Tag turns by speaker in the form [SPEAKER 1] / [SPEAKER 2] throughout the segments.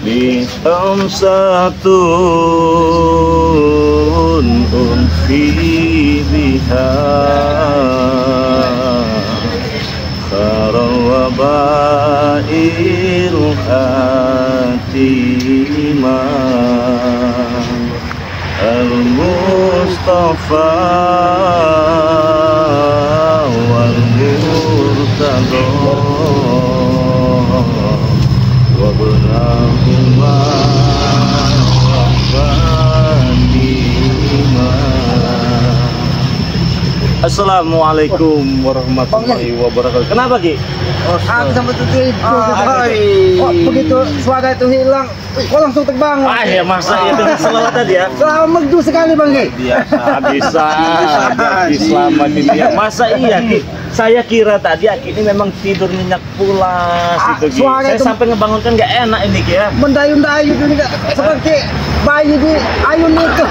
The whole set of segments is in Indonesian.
[SPEAKER 1] Khamsatun unfi biha kharawaba'il khatimah al-Mustafa wal-Murtada wa benahuma Assalamualaikum warahmatullahi wabarakatuh. Kenapa Ki?
[SPEAKER 2] Aku sampai tutup. Oh, begitu suara itu hilang, kok langsung terbang.
[SPEAKER 1] Ah ya masa ya dengan selawat tadi ya.
[SPEAKER 2] Selama merdu sekali Bang Ki.
[SPEAKER 1] Biasa bisa jadi selamat ini ya. Masa iya Ki? Saya kira tadi Aki ini memang tidur nyenyak pulas gitu Ki. Saya sampai ngebangunkan nggak enak ini Ki ya.
[SPEAKER 2] Mendayu-dayu juga seperti bayi di ayun itu.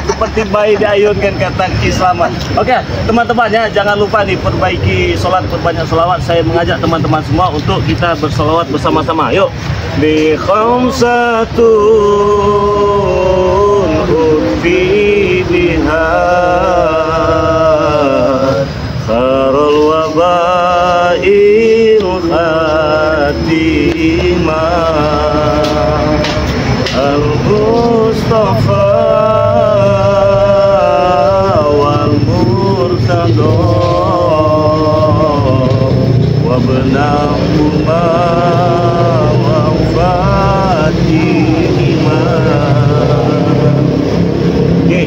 [SPEAKER 1] Seperti bayi diayunkan kata Ki Slamet. Oke, teman-teman ya, jangan lupa nih perbaiki sholat, perbanyak sholawat. Saya mengajak teman-teman semua untuk kita bersolawat bersama-sama. Yuk, bi khamsatun ufi biha kharul waba'il khatimah al-Mustafa wabnahuma wa Fatimah. Oke,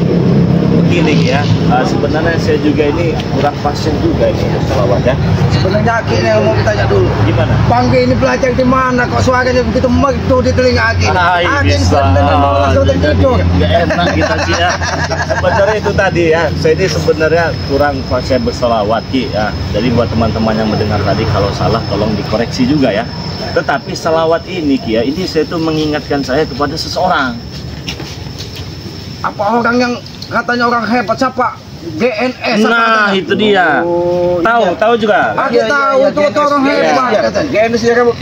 [SPEAKER 1] begini ya. Sebenarnya saya juga ini kurang pasien juga ini ya, selawat ya.
[SPEAKER 2] Sebenarnya Aki yang mau tanya dulu.
[SPEAKER 1] Gimana?
[SPEAKER 2] Bang Ki ini belajar di mana kok suaranya begitu merdu di telinga Aki? Aki
[SPEAKER 1] bisa.
[SPEAKER 2] langsung tertidur.
[SPEAKER 1] Gak enak kita Ki ya. Sebenarnya itu tadi ya. Saya ini sebenarnya kurang fasih berselawat Ki ya. Jadi buat teman-teman yang mendengar tadi kalau salah tolong dikoreksi juga ya. Tetapi selawat ini Ki ya, ini saya tuh mengingatkan saya kepada seseorang.
[SPEAKER 2] Apa orang yang katanya orang hebat siapa? GNS.
[SPEAKER 1] Nah, itu dia. Tahu juga.
[SPEAKER 2] Aku tahu itu orang hebat.
[SPEAKER 3] GNS ya kamu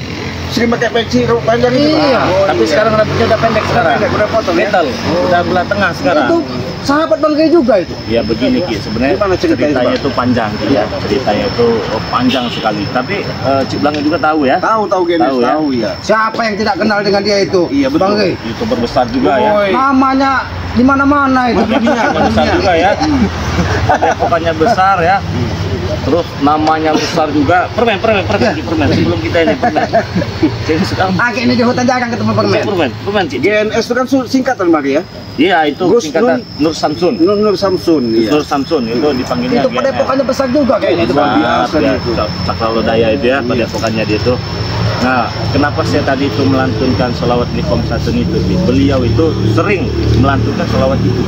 [SPEAKER 3] sering pakai peci rambut panjang itu.
[SPEAKER 2] Iya.
[SPEAKER 1] Tapi sekarang rambutnya udah pendek sekarang.
[SPEAKER 3] Udah potong ya.
[SPEAKER 1] Metal. Udah belah tengah sekarang.
[SPEAKER 2] Itu sahabat Bang Ki juga itu.
[SPEAKER 1] Ya begini Ki, sebenarnya
[SPEAKER 3] Gimana ceritanya
[SPEAKER 1] itu panjang Ki ya. Ceritanya itu panjang sekali. Tapi Cik Blangnya juga tahu ya.
[SPEAKER 3] Tahu GNS, tahu ya.
[SPEAKER 2] Siapa yang tidak kenal dengan dia itu?
[SPEAKER 3] Iya, betul.
[SPEAKER 2] Bang Ki.
[SPEAKER 1] YouTuber besar juga ya.
[SPEAKER 2] Namanya di mana-mana itu.
[SPEAKER 1] Besar juga ya. Pokoknya besar ya. Terus namanya besar juga. Permen. Sebelum kita ini permen. Jadi sekarang
[SPEAKER 2] Aki ini di hutan jarang ketemu permen.
[SPEAKER 1] permen Cik.
[SPEAKER 3] GNS itu kan singkatan Bang ya.
[SPEAKER 1] Iya, itu singkatan Nur Samsun.
[SPEAKER 3] Nur Samsun, iya.
[SPEAKER 1] Nur Samsun itu dipanggilnya
[SPEAKER 2] Itu padepokannya besar juga kayaknya itu Bang.
[SPEAKER 3] biasa itu.
[SPEAKER 1] Cakralodaya itu ya, padepokannya dia itu. Nah, kenapa saya tadi itu melantunkan sholawat di Khamsatun itu? Beliau itu sering melantunkan sholawat itu.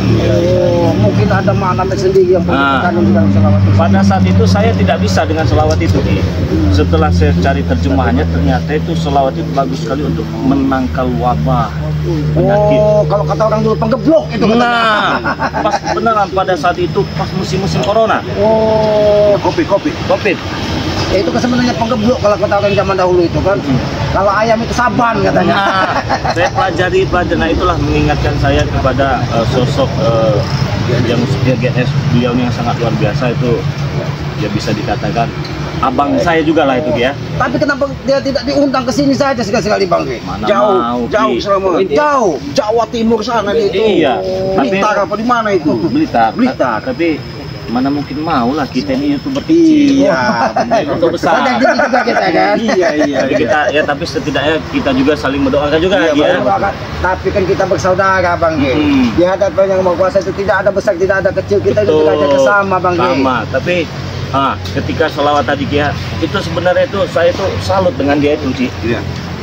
[SPEAKER 2] Oh, mungkin ada makna tersendiri yang
[SPEAKER 1] Nah,
[SPEAKER 2] dengan selawat itu.
[SPEAKER 1] pada saat itu saya tidak bisa dengan sholawat itu. Setelah saya cari terjemahannya, ternyata itu sholawat itu bagus sekali untuk menangkal wabah, penyakit.
[SPEAKER 2] Oh, kalau kata orang dulu penggeblok itu katanya.
[SPEAKER 1] Nah, pas beneran pada saat itu pas musim-musim corona,
[SPEAKER 2] Oh,
[SPEAKER 1] COVID.
[SPEAKER 2] ya itu sebenarnya penggeblok kalau kata orang zaman dahulu itu kan. Kalau ayam itu saban katanya.
[SPEAKER 1] Nah, saya pelajari. Nah, itulah mengingatkan saya kepada sosok yang setia GNS, beliau yang sangat luar biasa itu. Ya bisa dikatakan abang saya juga lah itu ya.
[SPEAKER 2] Tapi kenapa dia tidak diundang ke sini saja sekali-sekali Bang Ki?
[SPEAKER 1] Mana
[SPEAKER 3] Jauh
[SPEAKER 1] Ki.
[SPEAKER 3] selama
[SPEAKER 2] Jauh.
[SPEAKER 3] Jawa Timur sana dia itu.
[SPEAKER 1] Iya.
[SPEAKER 3] Blitar apa di mana itu?
[SPEAKER 1] Blitar. Tapi mana mungkin mau lah kita ini YouTuber kecil.
[SPEAKER 3] Iya,
[SPEAKER 1] YouTube besar.
[SPEAKER 2] Ada gitu juga kita kan.
[SPEAKER 3] Iya.
[SPEAKER 1] Jadi kita ya, tapi setidaknya kita juga saling mendoakan juga
[SPEAKER 3] Iya,
[SPEAKER 1] ya.
[SPEAKER 2] Berdoakan. Tapi kan kita bersaudara Bang Ki. Di hadapan yang Maha Kuasa itu tidak ada besar, tidak ada kecil. Kita itu derajatnya sama Bang Ki.
[SPEAKER 1] Sama, tapi ketika sholawat tadi ya, itu sebenarnya itu saya tuh salut dengan dia itu Ci.
[SPEAKER 3] Iya.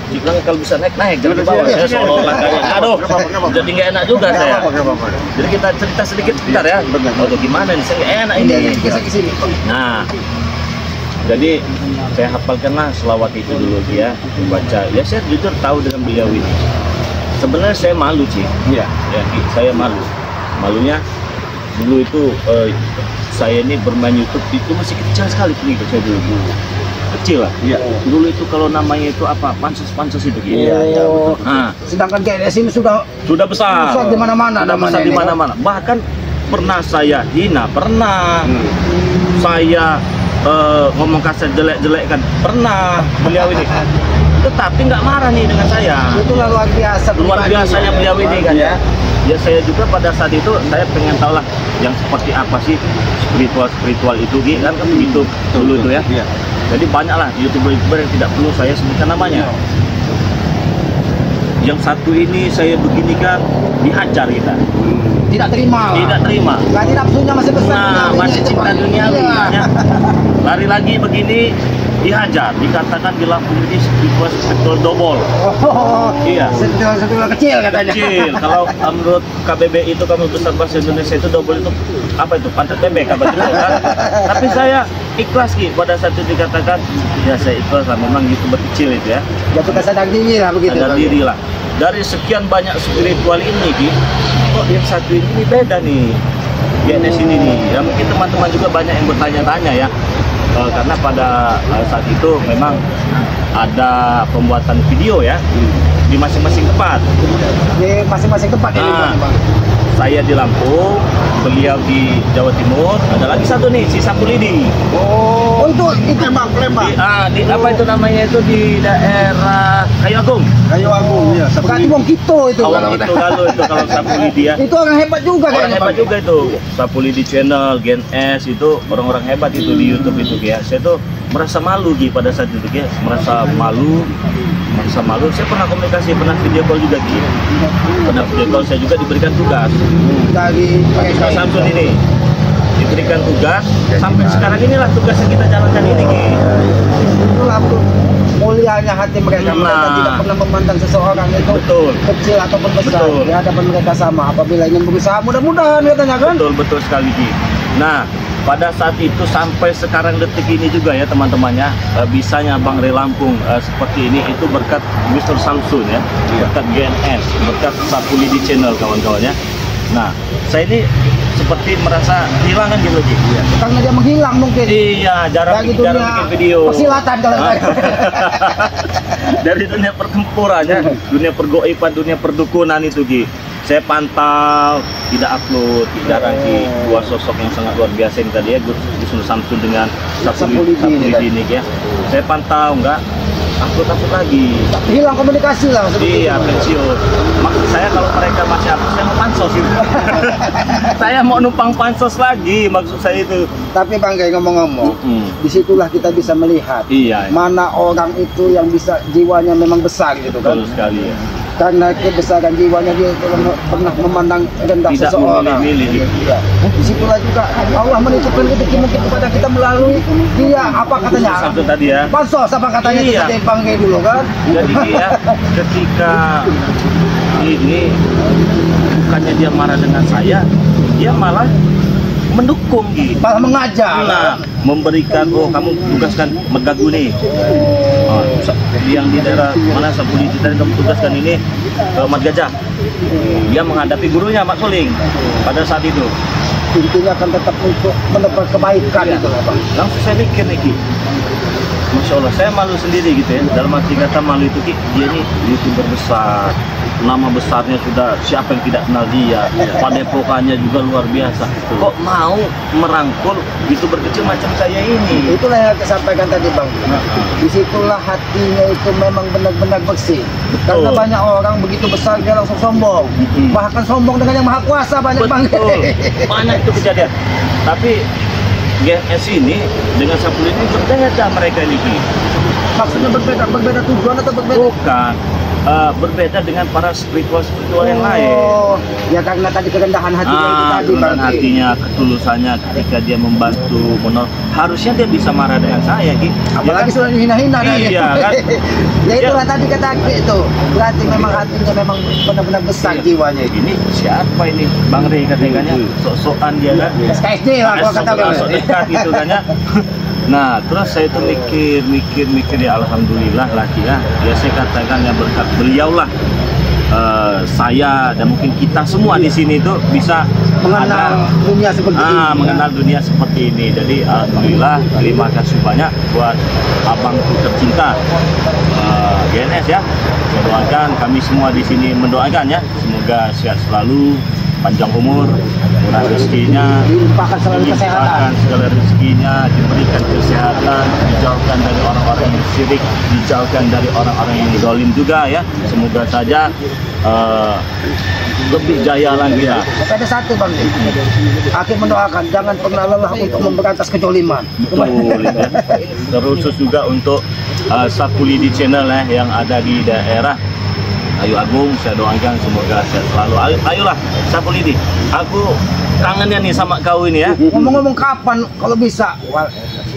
[SPEAKER 1] Ci bilang kalau bisa naik jangan di bawah. Saya seolah-olah kayak aduh, jadi nggak enak juga saya. Jadi kita cerita sedikit bentar ya. Oh gimana nih, saya nggak enak ini.
[SPEAKER 2] Ke sini.
[SPEAKER 1] Nah, jadi saya hafalkanlah selawat itu dulu dia membaca. Ya saya jujur tahu dengan beliau ini. Sebenarnya saya malu Ci.
[SPEAKER 3] Iya.
[SPEAKER 1] Ya, saya malu. Malunya dulu itu saya ini bermain YouTube itu masih kecil sekali pengikut saya dulu. kecil lah.
[SPEAKER 3] Iya.
[SPEAKER 1] Dulu itu kalau namanya itu apa? Pansos itu gitu.
[SPEAKER 2] Iya, betul.
[SPEAKER 1] Nah,
[SPEAKER 2] Sedangkan GNS ini sudah
[SPEAKER 1] besar.
[SPEAKER 2] besar di mana-mana
[SPEAKER 1] Sudah
[SPEAKER 2] namanya
[SPEAKER 1] besar di
[SPEAKER 2] ini,
[SPEAKER 1] mana-mana. Bahkan pernah saya hina, pernah. Saya ngomong kasar jelek-jelek kan, pernah beliau ini. Tetapi nggak marah nih dengan saya.
[SPEAKER 2] Itulah luar biasa.
[SPEAKER 1] Luar biasanya beliau ini kan ya. Ya saya juga pada saat itu saya pengen tahu lah yang seperti apa sih spiritual itu kan begitu dulu itu ya.
[SPEAKER 3] Iya.
[SPEAKER 1] Jadi banyak lah youtuber yang tidak perlu saya sebutkan namanya. Yang satu ini saya beginikan dihajar kita.
[SPEAKER 2] Tidak terima.
[SPEAKER 1] Tidak terima.
[SPEAKER 2] Berarti nafsunya masih besar.
[SPEAKER 1] Nah, masih cinta duniawi.
[SPEAKER 2] Iya.
[SPEAKER 1] Ya. Lari lagi begini dihajar, dikatakan di Lampung ini spiritual double.
[SPEAKER 2] Oh,
[SPEAKER 1] Iya.
[SPEAKER 2] Spiritual kecil katanya.
[SPEAKER 1] Kecil. Kalau menurut KBBI itu Kamus Besar Bahasa Indonesia itu double itu apa itu? Pantat bebek apa itu kan? Tapi saya ikhlas Ki pada saat itu dikatakan ya saya ikhlas lah, memang youtuber kecil itu ya.
[SPEAKER 2] Ya kita sadar diri lah begitu.
[SPEAKER 1] Sadar diri lah. Dari sekian banyak spiritual ini Ki, kok yang satu ini beda nih. GNS ini nih. Ya mungkin teman-teman juga banyak yang bertanya-tanya ya. Karena pada saat itu memang ada pembuatan video ya di masing-masing tempat.
[SPEAKER 2] Di masing-masing tempat ini,
[SPEAKER 1] Nah,
[SPEAKER 2] Bang.
[SPEAKER 1] saya di Lampung, beliau di Jawa Timur, ada lagi satu nih si Sapulidi.
[SPEAKER 2] Oh, itu
[SPEAKER 3] Lembang.
[SPEAKER 1] Di apa itu namanya itu di daerah Kayu Agung.
[SPEAKER 3] Kayu Agung ya.
[SPEAKER 2] berarti wong Kito itu.
[SPEAKER 1] Awal itu lalu itu kalau Sapulidi ya.
[SPEAKER 2] Itu orang hebat juga
[SPEAKER 1] Orang
[SPEAKER 2] kayaknya,
[SPEAKER 1] hebat
[SPEAKER 2] Bang.
[SPEAKER 1] juga itu. Sapulidi channel, Gen S itu orang-orang hebat itu di YouTube itu ya. Saya tuh merasa malu Gi pada saat itu ya, merasa malu. Saya pernah komunikasi, pernah video call juga Gi. Pernah video call, saya juga diberikan tugas.
[SPEAKER 2] Dari
[SPEAKER 1] Pak Samsun ini diberikan tugas sampai sekarang inilah tugas yang kita jalankan ini Ki.
[SPEAKER 2] itulah mulianya hati mereka. Mereka
[SPEAKER 1] Nah.
[SPEAKER 2] tidak pernah memandang seseorang itu
[SPEAKER 1] Betul.
[SPEAKER 2] kecil ataupun besar.
[SPEAKER 1] Betul.
[SPEAKER 2] Di hadapan mereka sama. Apabila ingin berusaha, mudah-mudahan katanya kan.
[SPEAKER 1] Betul sekali Ki. Nah, pada saat itu sampai sekarang detik ini juga ya teman-temannya, bisanya Bang Ray Lampung seperti ini itu berkat Mr. Samsun ya, berkat GNS, berkat Sapulidi channel kawan-kawannya. Nah, saya ini seperti merasa kehilangan gitu Ki.
[SPEAKER 2] Karena dia menghilang mungkin.
[SPEAKER 1] Iya, jarang
[SPEAKER 2] Dari
[SPEAKER 1] bikin
[SPEAKER 2] dunia
[SPEAKER 1] video.
[SPEAKER 2] persilatan kalau saya.
[SPEAKER 1] Dari dunia pertempurannya, dunia pergoiban, dunia perdukunan itu Ki. Saya pantau, tidak upload, jarang Ki. Dua sosok yang sangat luar biasa yang tadi ya, Gus Samsun dengan Sapulidi ini ya. Saya pantau, enggak upload lagi.
[SPEAKER 2] Hilang komunikasi lah seperti
[SPEAKER 1] Iya,
[SPEAKER 2] itu.
[SPEAKER 1] pensiun. Maksud saya kalau mereka masih upload, saya mau pansos itu. Saya mau numpang pansos lagi, maksud saya itu.
[SPEAKER 2] Tapi Bang Gay ngomong-ngomong, disitulah kita bisa melihat
[SPEAKER 1] Iya,
[SPEAKER 2] mana orang itu yang bisa jiwanya memang besar gitu kan.
[SPEAKER 1] betul sekali ya.
[SPEAKER 2] Karena kebesaran jiwanya dia pernah memandang rendah
[SPEAKER 1] Tidak
[SPEAKER 2] seseorang.
[SPEAKER 1] memilih-milih.
[SPEAKER 2] Iya. Disitulah juga Allah menitipkan rezeki mungkin kepada kita melalui dia apa katanya?
[SPEAKER 1] Samsun tadi ya.
[SPEAKER 2] Pansos apa katanya
[SPEAKER 1] Iya.
[SPEAKER 2] kita Bang Gay dulu kan?
[SPEAKER 1] Jadi dia ketika ini bukannya dia marah dengan saya, dia malah mendukung gitu.
[SPEAKER 2] Malah mengajar.
[SPEAKER 1] Nah, memberikan kamu tugaskan Megagu nih. Yang di daerah mana Sapulidi tadi kamu tugaskan ini Mat Gajah. Dia menghadapi gurunya Mat Soling pada saat itu.
[SPEAKER 2] Intinya akan tetap untuk menebar kebaikan itu lah Bang.
[SPEAKER 1] Langsung saya mikir nih Ki, Masya Allah, saya malu sendiri gitu ya. Dalam arti kata malu itu Ki, dia ini YouTuber besar, nama besarnya sudah siapa yang tidak kenal dia, padepokannya juga luar biasa. Kok mau merangkul YouTuber kecil macam saya ini?
[SPEAKER 2] Itulah yang saya sampaikan tadi Bang. Disitulah hatinya itu memang benar-benar bersih. Karena banyak orang begitu besar dia langsung sombong. Bahkan sombong dengan yang maha kuasa banyak Bang.
[SPEAKER 1] Betul, banyak itu kejadian. Tapi GNS ini dengan Sapulidi ini berbeda mereka ini Ki.
[SPEAKER 2] Maksudnya berbeda tujuan atau berbeda?
[SPEAKER 1] Bukan. Berbeda dengan para spiritual yang lain.
[SPEAKER 2] Oh, ya karena tadi kerendahan hatinya itu tadi Bang.
[SPEAKER 1] Kerendahan hatinya, ketulusannya ketika dia membantu harusnya dia bisa marah dengan saya Ki.
[SPEAKER 2] Apalagi sudah dihina-hina
[SPEAKER 1] Iya kan.
[SPEAKER 2] Ya itulah tadi kata itu. Berarti memang hatinya memang benar-benar besar jiwanya itu.
[SPEAKER 1] Ini siapa ini Bang Rey katanya sok-sokan dia kan.
[SPEAKER 2] SKSD lah kalau kata Bang.
[SPEAKER 1] Sok dekat gitu kan ya. Nah, terus saya itu mikir ya alhamdulillah lah Ki ya. Ya saya katakan ya berkat beliau lah saya dan mungkin kita semua di sini itu bisa
[SPEAKER 2] Mengenal dunia seperti ini.
[SPEAKER 1] mengenal dunia seperti ini. Jadi alhamdulillah, terima kasih banyak buat abangku tercinta GNS ya. Saya doakan, kami semua di sini mendoakan ya, semoga sehat selalu, panjang umur, murah rezekinya,
[SPEAKER 2] Dilimpahkan selalu kesehatan.
[SPEAKER 1] dilimpahkan segala rezekinya, diberikan kesehatan, dijauhkan dari orang-orang yang syirik, dijauhkan dari orang-orang yang zalim juga ya. Semoga saja lebih jaya lagi ya.
[SPEAKER 2] Tapi ada satu Bang, Hakim mendoakan jangan pernah lelah untuk memberantas kezaliman.
[SPEAKER 1] Betul ya. Terkhusus juga untuk Sapulidi channel yang ada di daerah Ayu Agung, saya doakan semoga sehat selalu. Ayolah Sapulidi, aku kangennya nih sama kau ini ya.
[SPEAKER 2] Ngomong-ngomong kapan kalau bisa,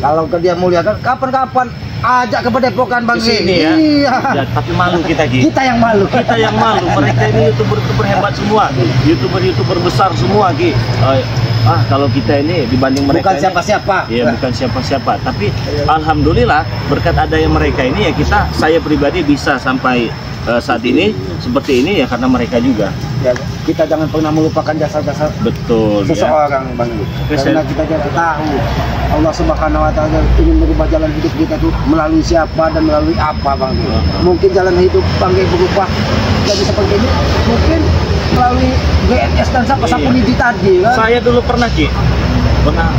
[SPEAKER 2] kalau ke dia mulia kan kapan-kapan ajak ke Padepokan Bang
[SPEAKER 1] Kesini ya.
[SPEAKER 2] Iya.
[SPEAKER 1] Ya, tapi malu kita Ki.
[SPEAKER 2] Kita yang malu.
[SPEAKER 1] Kita yang malu. Mereka ini youtuber hebat semua, youtuber besar semua Ki. Kalau kita ini dibanding mereka
[SPEAKER 2] Bukan siapa-siapa.
[SPEAKER 1] Iya, bukan siapa-siapa. Tapi alhamdulillah berkat adanya mereka ini ya saya pribadi bisa sampai saat ini seperti ini ya karena mereka juga.
[SPEAKER 2] Ya, kita jangan pernah melupakan jasa-jasa
[SPEAKER 1] Betul ya.
[SPEAKER 2] seseorang Bang. Karena kita jangan tahu Allah Subhanahu wa taala ingin merubah jalan hidup kita tuh melalui siapa dan melalui apa Bang. Mungkin jalan hidup Bang berubah jadi seperti ini mungkin melalui GNS dan Sapulidi tadi kan.
[SPEAKER 1] Saya dulu pernah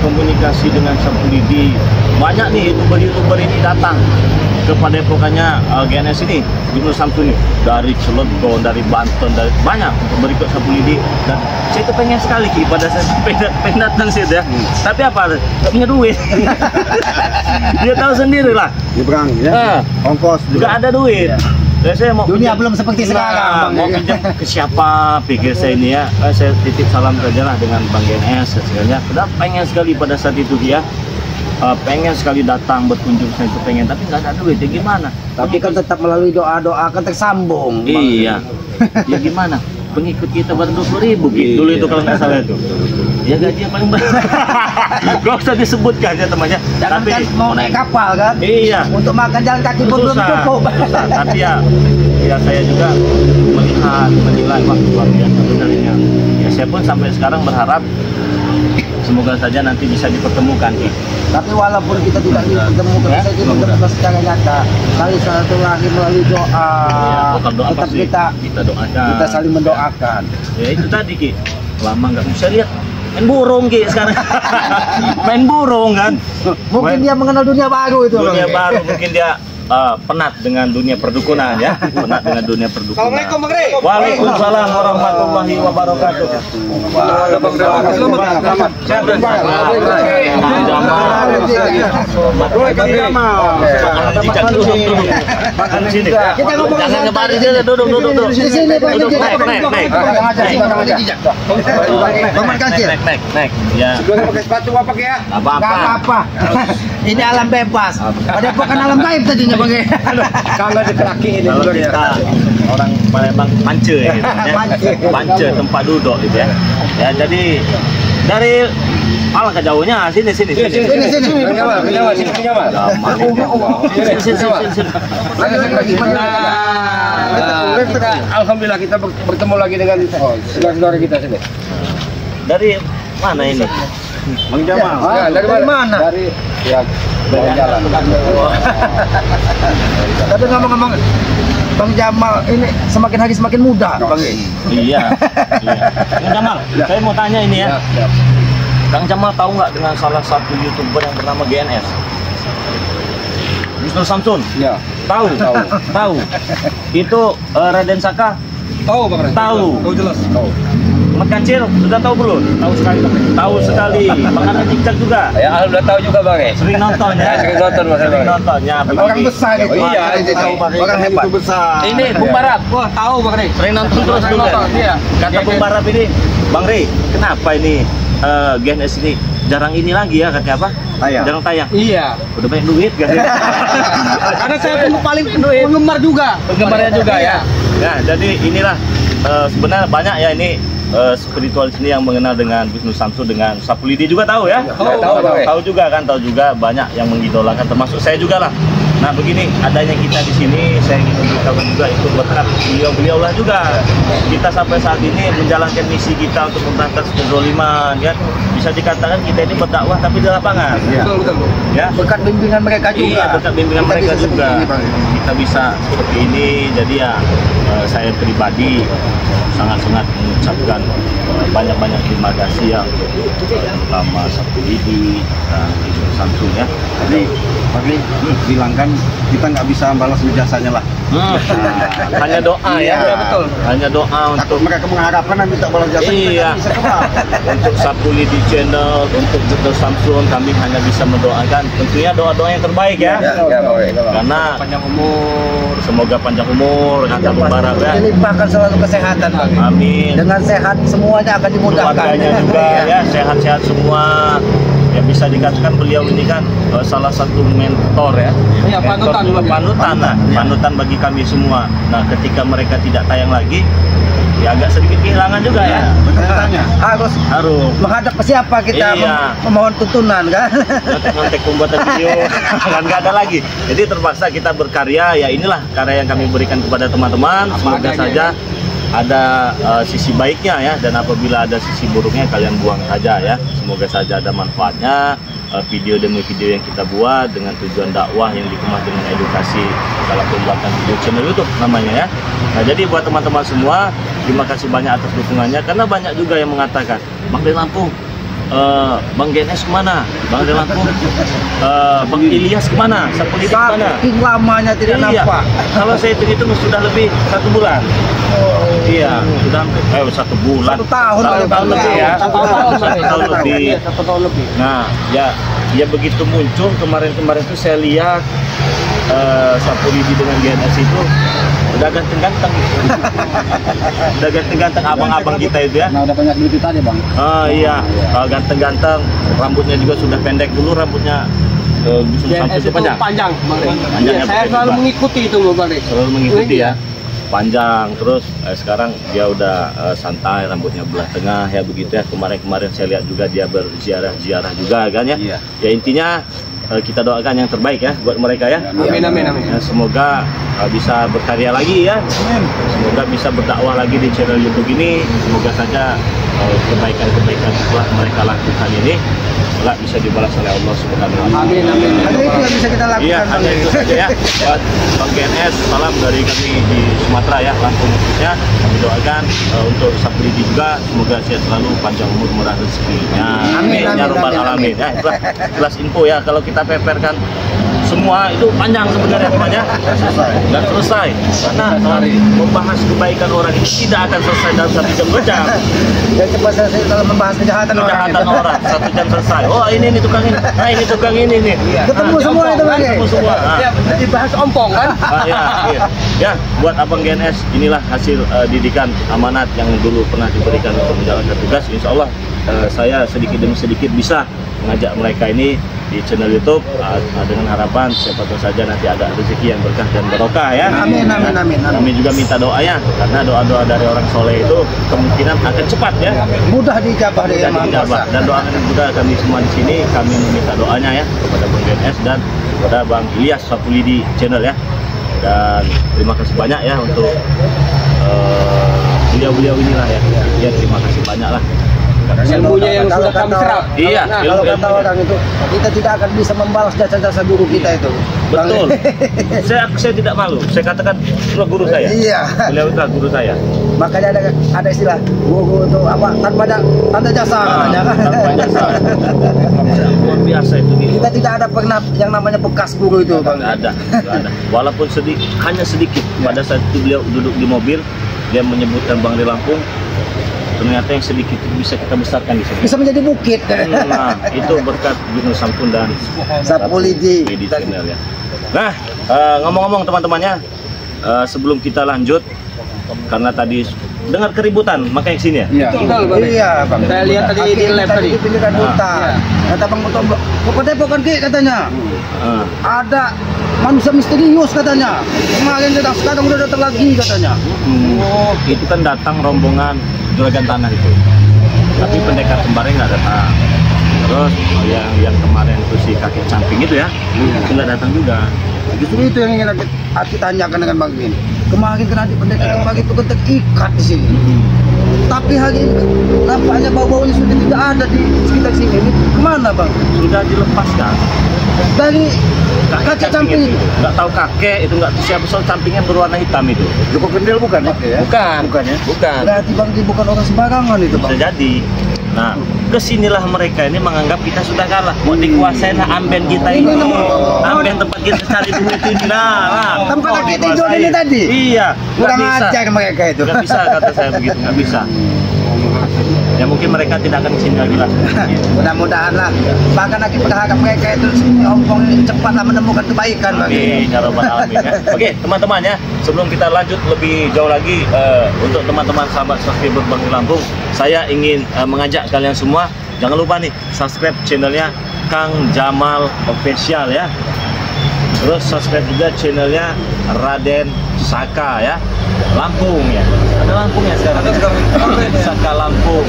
[SPEAKER 1] komunikasi dengan Sapulidi. Banyak nih youtuber ini datang ke Padepokannya GNS ini, Gunung Samsun ini, dari Cilegon, dari Banten, dari banyak berikut Sapulidi. Dan saya itu pengen sekali Ki pada saat pengen datang sih ya. Tapi apa? Gak punya duit. Dia tahu sendiri lah.
[SPEAKER 3] Nyebrang ya. Ongkos
[SPEAKER 1] Gak
[SPEAKER 3] juga.
[SPEAKER 1] ada duit. Ya, saya mau
[SPEAKER 2] Dunia belum seperti sekarang, Bang.
[SPEAKER 1] mau pinjam ke siapa pikir saya ini ya. Saya titip salam saja lah dengan Bang GNS sebenarnya. Udah pengen sekali pada saat itu ya. Pengen sekali datang berkunjung, saya itu pengen, tapi nggak ada duit ya gimana?
[SPEAKER 2] Tapi kan tetap melalui doa-doa kan tersambung Bang.
[SPEAKER 1] Iya. Ya gimana? Pengikut kita baru 20.000 gitu. Dulu itu kalau nggak salah itu. Ya gaji yang paling besar. Gak usah disebutkan ya temannya.
[SPEAKER 2] Jangan
[SPEAKER 1] Tapi
[SPEAKER 2] kan mau naik kapal kan?
[SPEAKER 1] iya.
[SPEAKER 2] Untuk makan jalan kaki pun belum cukup.
[SPEAKER 1] susah. Tapi ya saya juga melihat, menilai wah luar biasa benernya. Ya saya pun sampai sekarang berharap semoga saja nanti bisa dipertemukan Ki.
[SPEAKER 2] Tapi walaupun kita tidak ditemukan,
[SPEAKER 1] Ya,
[SPEAKER 2] bisa ditemukan secara nyata. Kali silaturahim melalui doa,
[SPEAKER 1] Bukan doa
[SPEAKER 2] tetap
[SPEAKER 1] pasti kita doakan.
[SPEAKER 2] kita saling mendoakan.
[SPEAKER 1] Ya itu tadi Ki, lama nggak bisa lihat main burung Ki sekarang. Main burung kan.
[SPEAKER 2] Mungkin dia mengenal dunia baru itu.
[SPEAKER 1] Dunia
[SPEAKER 2] Bang.
[SPEAKER 1] baru, mungkin dia penat dengan dunia perdukunan ya. Penat dengan dunia perdukunan.
[SPEAKER 3] Assalamualaikum Bang Rey.
[SPEAKER 1] Waalaikumsalam warahmatullahi wabarakatuh.
[SPEAKER 3] Selamat.
[SPEAKER 2] Kita ngomong
[SPEAKER 1] Jangan
[SPEAKER 2] santai.
[SPEAKER 1] kemarin dia duduk.
[SPEAKER 2] Di sini Bang.
[SPEAKER 1] Duduk, naik.
[SPEAKER 2] Paman Kancil.
[SPEAKER 1] Naik. Ya,
[SPEAKER 3] Sebelumnya pakai sepatu apa ya?
[SPEAKER 2] Gak
[SPEAKER 1] apa-apa.
[SPEAKER 2] apa-apa. Ini alam bebas. Padepokan alam gaib tadinya Bang.
[SPEAKER 3] Kalau di kaki ini
[SPEAKER 1] Kalau kita orang Palembang pance ya gitu ya. Pance tempat duduk gitu ya. Ya jadi dari malah ke jauhnya sini.
[SPEAKER 2] Sini.
[SPEAKER 3] Penyawa. Alhamdulillah kita bertemu lagi dengan saudara-saudara kita sini.
[SPEAKER 1] Dari mana ini?
[SPEAKER 3] Bang Jamal.
[SPEAKER 2] Dari mana?
[SPEAKER 3] Dari jalan.
[SPEAKER 2] Tapi ngomong-ngomong Bang Jamal ini semakin hari semakin muda Bang.
[SPEAKER 1] Iya. Kang Jamal, saya mau tanya ini ya. Kang Jamal tahu nggak dengan salah satu YouTuber yang bernama GNS? Wisnu Samsun.
[SPEAKER 3] Ya.
[SPEAKER 1] Tahu. Itu Raden Saka.
[SPEAKER 3] Tahu Bang Rey.
[SPEAKER 1] Tahu.
[SPEAKER 3] Tahu jelas. Tahu.
[SPEAKER 1] Mat Kancil sudah tahu belum? Tahu sekali. Tahu sekali. Bang Anak Cicak juga.
[SPEAKER 3] Ya, alhamdulillah tahu juga Bang Rey.
[SPEAKER 1] Sering nonton ya.
[SPEAKER 3] Sering nonton, Mas.
[SPEAKER 1] Sering nonton ya.
[SPEAKER 2] Orang besar itu.
[SPEAKER 3] Oh, iya,
[SPEAKER 2] Orang
[SPEAKER 3] tahu Bang Rey.
[SPEAKER 2] orang hebat.
[SPEAKER 3] Itu besar.
[SPEAKER 1] Ini Bung Barap.
[SPEAKER 3] Wah, tahu Bang Rey.
[SPEAKER 1] Sering nonton terus
[SPEAKER 3] Sering
[SPEAKER 1] dulu.
[SPEAKER 3] nonton, iya.
[SPEAKER 1] Kata Bung Barap ini, Bang Rey, kenapa ini GNS ini jarang ini lagi ya, katanya apa?
[SPEAKER 3] Tayang.
[SPEAKER 1] Jarang tayang.
[SPEAKER 3] Iya.
[SPEAKER 1] Udah banyak duit kan?
[SPEAKER 3] Karena saya paling penggemar juga.
[SPEAKER 1] Penggemarnya juga ya. Ya, jadi inilah sebenarnya banyak ya ini spiritualis ini yang mengenal dengan Wisnu Samsun, dengan Sapulidi juga tahu ya?
[SPEAKER 3] Tahu, Bang.
[SPEAKER 1] Tahu juga kan, tahu juga banyak yang mengidolakan termasuk saya juga lah. Nah begini, adanya kita di sini, saya ingin memberitahukan juga itu berkat beliau-beliau lah juga. Kita sampai saat ini menjalankan misi kita untuk memberantas kezaliman, kan? Bisa dikatakan kita ini berdakwah tapi di lapangan.
[SPEAKER 3] Betul.
[SPEAKER 1] Ya.
[SPEAKER 2] Berkat bimbingan mereka juga.
[SPEAKER 1] Iya, berkat bimbingan
[SPEAKER 2] Kita
[SPEAKER 1] mereka
[SPEAKER 2] bisa
[SPEAKER 1] juga.
[SPEAKER 2] seperti ini, Bang.
[SPEAKER 1] Kita bisa seperti ini, jadi ya saya pribadi sangat-sangat mengucapkan banyak-banyak terima kasih ya untuk terutama Sapulidi dan Ibu Samsun ya.
[SPEAKER 4] Jadi Pak bilang kan kita nggak bisa balas jasanya lah.
[SPEAKER 1] Hanya doa ya,
[SPEAKER 4] Iya,
[SPEAKER 3] betul.
[SPEAKER 1] hanya doa
[SPEAKER 4] Takut
[SPEAKER 1] untuk
[SPEAKER 4] mereka mengharapkan nanti tak balas jasa kita
[SPEAKER 1] Iya.
[SPEAKER 4] nggak bisa kebal.
[SPEAKER 1] untuk Sapulidi channel, untuk Dr. Samsun, kami hanya bisa mendoakan tentunya doa-doa yang terbaik ya. Karena
[SPEAKER 3] Panjang umur.
[SPEAKER 1] semoga panjang umur, kata Mubarak ya.
[SPEAKER 2] Dilimpahkan selalu kesehatan, Bang.
[SPEAKER 1] Amin.
[SPEAKER 2] Dengan sehat semuanya akan dimudahkan.
[SPEAKER 1] Keluarganya juga ya sehat-sehat semua. Ya bisa dikatakan beliau ini kan salah satu mentor ya.
[SPEAKER 3] Iya, panutan juga.
[SPEAKER 1] Panutan, nah, panutan bagi kami semua. Nah, ketika mereka tidak tayang lagi, ya agak sedikit kehilangan juga ya.
[SPEAKER 4] Bertanya.
[SPEAKER 2] Harus
[SPEAKER 1] Harus
[SPEAKER 2] menghadap ke siapa kita
[SPEAKER 1] Iya.
[SPEAKER 2] memohon tuntunan kan?
[SPEAKER 1] ngontek pembuatan video kan nggak ada lagi. Jadi terpaksa kita berkarya. Ya inilah karya yang kami berikan kepada teman-teman. Semoga saja ada sisi baiknya ya, dan apabila ada sisi buruknya kalian buang saja ya. Semoga saja ada manfaatnya video demi video yang kita buat dengan tujuan dakwah yang dikemas dengan edukasi dalam pembuatan video channel YouTube namanya ya. Nah jadi buat teman-teman semua, terima kasih banyak atas dukungannya, karena banyak juga yang mengatakan Bang dari Lampung, Bang GNS kemana? Bang dari Lampung, Bang Ilyas kemana? Sapulidi kemana?
[SPEAKER 2] Saking lamanya tidak
[SPEAKER 1] Iya.
[SPEAKER 2] nampak.
[SPEAKER 1] Kalau saya hitung sudah lebih 1 bulan. Iya, sudah hampir 1 bulan.
[SPEAKER 2] 1 tahun
[SPEAKER 1] Satu
[SPEAKER 2] kali,
[SPEAKER 1] tahun
[SPEAKER 2] Bang.
[SPEAKER 1] lebih ya.
[SPEAKER 3] Satu tahun, Bang.
[SPEAKER 1] 1 tahun lebih.
[SPEAKER 3] Iya, 1 tahun lebih.
[SPEAKER 1] Nah, ya begitu muncul kemarin tuh saya lihat Sapulidi dengan GNS itu udah ganteng-ganteng. Udah ganteng-ganteng abang-abang kita itu ya.
[SPEAKER 4] Nah udah banyak duit tadi bang.
[SPEAKER 1] Oh iya, ganteng-ganteng, rambutnya juga sudah pendek dulu rambutnya. Sampai
[SPEAKER 3] GNS itu
[SPEAKER 1] panjang.
[SPEAKER 3] panjang, Bang.
[SPEAKER 1] Panjang
[SPEAKER 3] Iya,
[SPEAKER 1] ya,
[SPEAKER 3] saya
[SPEAKER 1] pakai
[SPEAKER 3] selalu
[SPEAKER 1] juga.
[SPEAKER 3] mengikuti itu, Bang.
[SPEAKER 1] Selalu mengikuti ya, panjang. Terus sekarang dia udah santai, rambutnya belah tengah ya begitu ya. Kemarin saya lihat juga dia berziarah juga kan ya.
[SPEAKER 4] Iya.
[SPEAKER 1] Ya intinya kita doakan yang terbaik ya buat mereka ya.
[SPEAKER 3] Amin, amin, amin.
[SPEAKER 1] Ya, semoga bisa berkarya lagi ya. Semoga bisa berdakwah lagi di channel YouTube ini. Semoga saja kebaikan-kebaikan setelah mereka lakukan ini kelak bisa dibalas oleh Allah Subhanahu wa taala.
[SPEAKER 3] Amin, amin.
[SPEAKER 2] Hanya itu yang bisa kita lakukan.
[SPEAKER 1] Iya,
[SPEAKER 2] Bang.
[SPEAKER 1] hanya itu saja ya. Buat Bang GNS, salam dari kami di Sumatera ya, Lampung khususnya. Kami doakan untuk Sapulidi juga, semoga sehat selalu, panjang umur, murah rezekinya.
[SPEAKER 2] Amin,
[SPEAKER 1] Ya
[SPEAKER 2] amin,
[SPEAKER 1] Rabbal
[SPEAKER 2] amin,
[SPEAKER 1] alamin.
[SPEAKER 2] amin.
[SPEAKER 1] Ya, itulah kelas info ya. Kalau kita peperkan semua itu panjang sebenarnya temannya, dan selesai. Karena membahas kebaikan orang itu tidak akan selesai dalam 1 jam 2 jam.
[SPEAKER 2] Dan cepat selesai dalam membahas kejahatan orang.
[SPEAKER 1] Kejahatan orang 1 jam selesai. Oh ini tukang ini, nah ini tukang ini nih.
[SPEAKER 2] Ketemu semua itu Bang.
[SPEAKER 1] Ketemu semua. Nah.
[SPEAKER 3] Ya, dibahas ompong kan?
[SPEAKER 1] Iya. Ya, buat Abang GNS, inilah hasil didikan amanat yang dulu pernah diberikan untuk menjalankan tugas. Insya Allah saya sedikit demi sedikit bisa mengajak mereka ini di channel YouTube dengan harapan siapa tahu saja nanti ada rezeki yang berkah dan barokah ya.
[SPEAKER 2] Amin, amin, amin, amin.
[SPEAKER 1] Kami juga minta doanya, karena doa-doa dari orang soleh itu kemungkinan akan cepat ya.
[SPEAKER 2] Mudah dijabah dari
[SPEAKER 1] Mudah
[SPEAKER 2] Yang Maha
[SPEAKER 1] dijabah.
[SPEAKER 2] Kuasa.
[SPEAKER 1] Dan doakan juga kami semua di sini, kami meminta doanya ya kepada Bang GNS dan kepada Bang Ilyas Sapulidi channel ya. Dan terima kasih banyak ya untuk beliau-beliau inilah ya. Ya terima kasih banyak lah.
[SPEAKER 3] Ilmunya yang
[SPEAKER 2] Kalau
[SPEAKER 3] sudah kami
[SPEAKER 2] kata-
[SPEAKER 3] serap.
[SPEAKER 1] Iya,
[SPEAKER 3] Nah,
[SPEAKER 2] Kalau
[SPEAKER 1] ilmu-
[SPEAKER 2] kata orang itu, kita tidak akan bisa membalas jasa-jasa guru kita itu. Bang.
[SPEAKER 1] Betul. saya tidak malu. Saya katakan itulah guru saya.
[SPEAKER 2] Iya.
[SPEAKER 1] Beliau itulah guru saya.
[SPEAKER 2] Makanya ada istilah guru itu apa? Tanpa tanda jasa katanya kan.
[SPEAKER 1] Tanpa jasa. Luar biasa itu nih.
[SPEAKER 2] Kita tidak ada pernah yang namanya bekas guru itu, Bang.
[SPEAKER 1] Nggak ada. Walaupun hanya sedikit. Pada saat itu beliau duduk di mobil, dia menyebutkan Bang di Lampung. Ternyata yang sedikit itu bisa kita besarkan di sini.
[SPEAKER 2] Bisa menjadi bukit.
[SPEAKER 1] Nah, itu berkat Gunung Samsun dan
[SPEAKER 2] Sapulidi.
[SPEAKER 1] di channel ya. Nah, ngomong-ngomong teman-temannya, sebelum kita lanjut, karena tadi dengar keributan, makanya kesini ya.
[SPEAKER 4] Iya.
[SPEAKER 3] Betul, Bang.
[SPEAKER 2] Iya, Bang.
[SPEAKER 3] Saya lihat tadi di lab tadi.
[SPEAKER 2] di pinggiran hutan. Kata Bang Beton, "Kok Depok kan Ki?" katanya.
[SPEAKER 1] Ah.
[SPEAKER 2] Ada manusia misterius katanya. Kemarin datang, sekarang udah datang lagi katanya.
[SPEAKER 1] Oh, itu kan datang rombongan juragan tanah itu. Tapi pendekar kembarnya nggak datang. Terus yang kemarin itu si kakek samping itu ya, itu nggak datang juga.
[SPEAKER 2] Justru itu yang ingin aku tanyakan dengan Bang Bin. Kemarin kan adik pendeta kemarin itu kan terikat di sini. Tapi hari ini nampaknya bau-baunya sudah tidak ada di sekitar sini. Ini kemana Bang?
[SPEAKER 1] Sudah dilepaskan.
[SPEAKER 2] Dari kakek samping.
[SPEAKER 1] Nggak tahu kakek itu, nggak tahu siapa, soal sampingnya berwarna hitam itu.
[SPEAKER 4] Joko Kendil bukan ya?
[SPEAKER 1] Bukan.
[SPEAKER 4] Bukan ya?
[SPEAKER 1] Bukan.
[SPEAKER 2] Berarti Bang Bin bukan orang sembarangan itu Bang.
[SPEAKER 1] Bisa jadi. Nah, kesinilah mereka ini menganggap kita sudah kalah. Mau dikuasain amben kita ini. Amben tempat kita cari duit ini. Nah,
[SPEAKER 2] Tempat kakek tidur ini tadi.
[SPEAKER 1] Iya.
[SPEAKER 2] Kurang ajar mereka itu.
[SPEAKER 1] Nggak bisa kata saya begitu, nggak bisa. Ya mungkin mereka tidak akan kesini lagi lah.
[SPEAKER 2] Mudah-mudahan lah. Bahkan lagi berharap mereka itu ompong cepatlah menemukan kebaikan Bang.
[SPEAKER 1] Amin, ya Rabbal Alamin ya. Oke, teman-teman ya, sebelum kita lanjut lebih jauh lagi untuk teman-teman sahabat subscriber Bang Lampung, saya ingin mengajak kalian semua jangan lupa nih subscribe channelnya Kang Jamal Official ya. Terus subscribe juga channelnya Raden Saka ya, Lampung ya. Ada Lampung ya sekarang. Raden Saka Lampung.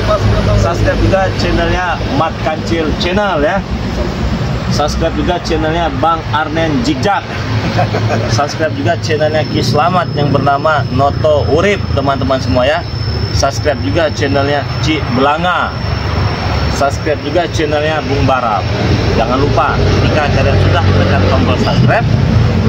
[SPEAKER 1] Subscribe juga channelnya Mat Kancil Channel ya. Subscribe juga channelnya Bang Arnen Jigjak. Subscribe juga channelnya Ki Slamet yang bernama Noto Urip teman-teman semua ya. Subscribe juga channelnya Ci Belanga. Subscribe juga channelnya Bung Barap. Jangan lupa jika kalian sudah tekan tombol subscribe,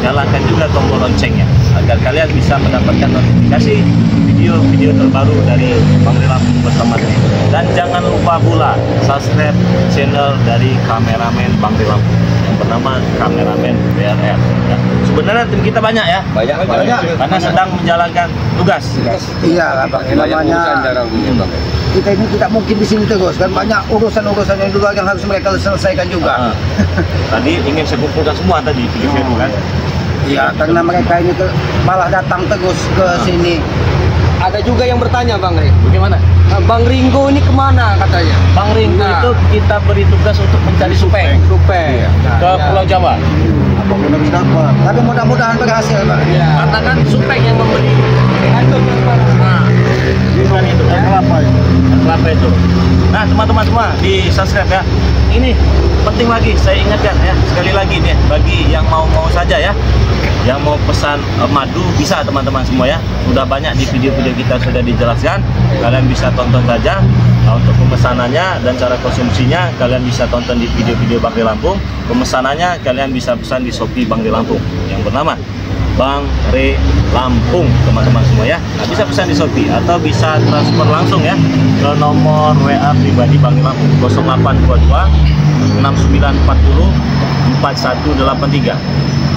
[SPEAKER 1] nyalakan juga tombol loncengnya agar kalian bisa mendapatkan notifikasi video-video terbaru dari Bang Lampung bersama saya. Dan jangan lupa pula subscribe channel dari kameramen Bang Lampung yang bernama Kameramen BRR ya. Sebenarnya tim kita banyak ya,
[SPEAKER 3] Banyak.
[SPEAKER 1] karena sedang menjalankan tugas.
[SPEAKER 2] Iya lah Bang, namanya kita ini tidak mungkin di sini terus kan, banyak urusan-urusan yang dulu yang harus mereka selesaikan juga.
[SPEAKER 1] Tadi ingin saya kumpulkan semua tadi video kan.
[SPEAKER 2] Iya, karena mereka ini malah datang terus ke sini.
[SPEAKER 3] Ada juga yang bertanya Bang Ring.
[SPEAKER 1] Bagaimana?
[SPEAKER 3] Bang Ringo ini kemana katanya?
[SPEAKER 1] Bang Ringo
[SPEAKER 3] Nah.
[SPEAKER 1] itu kita beri tugas untuk mencari supeng
[SPEAKER 3] Supeng.
[SPEAKER 1] ke Pulau Jawa.
[SPEAKER 4] Apapun harus dapat.
[SPEAKER 2] Tapi mudah-mudahan berhasil Bang.
[SPEAKER 1] Karena kan supeng yang memberi. Nah, bukan itu kan
[SPEAKER 4] Kelapa ya?
[SPEAKER 1] kelapa itu. Nah, teman-teman semua di subscribe ya. Ini penting lagi saya ingatkan ya, sekali lagi nih bagi yang mau saja ya, yang mau pesan madu bisa teman-teman semua ya. Sudah banyak di video-video kita sudah dijelaskan. Kalian bisa tonton saja untuk pemesanannya dan cara konsumsinya. Kalian bisa tonton di video-video Bang Lampung. Pemesanannya kalian bisa pesan di Shopee Bang Lampung yang bernama Bang Re Lampung teman-teman semua ya. Nah, bisa pesan di Shopee atau bisa transfer langsung ya ke nomor WA pribadi Bang Lampung 0822 6940 4183.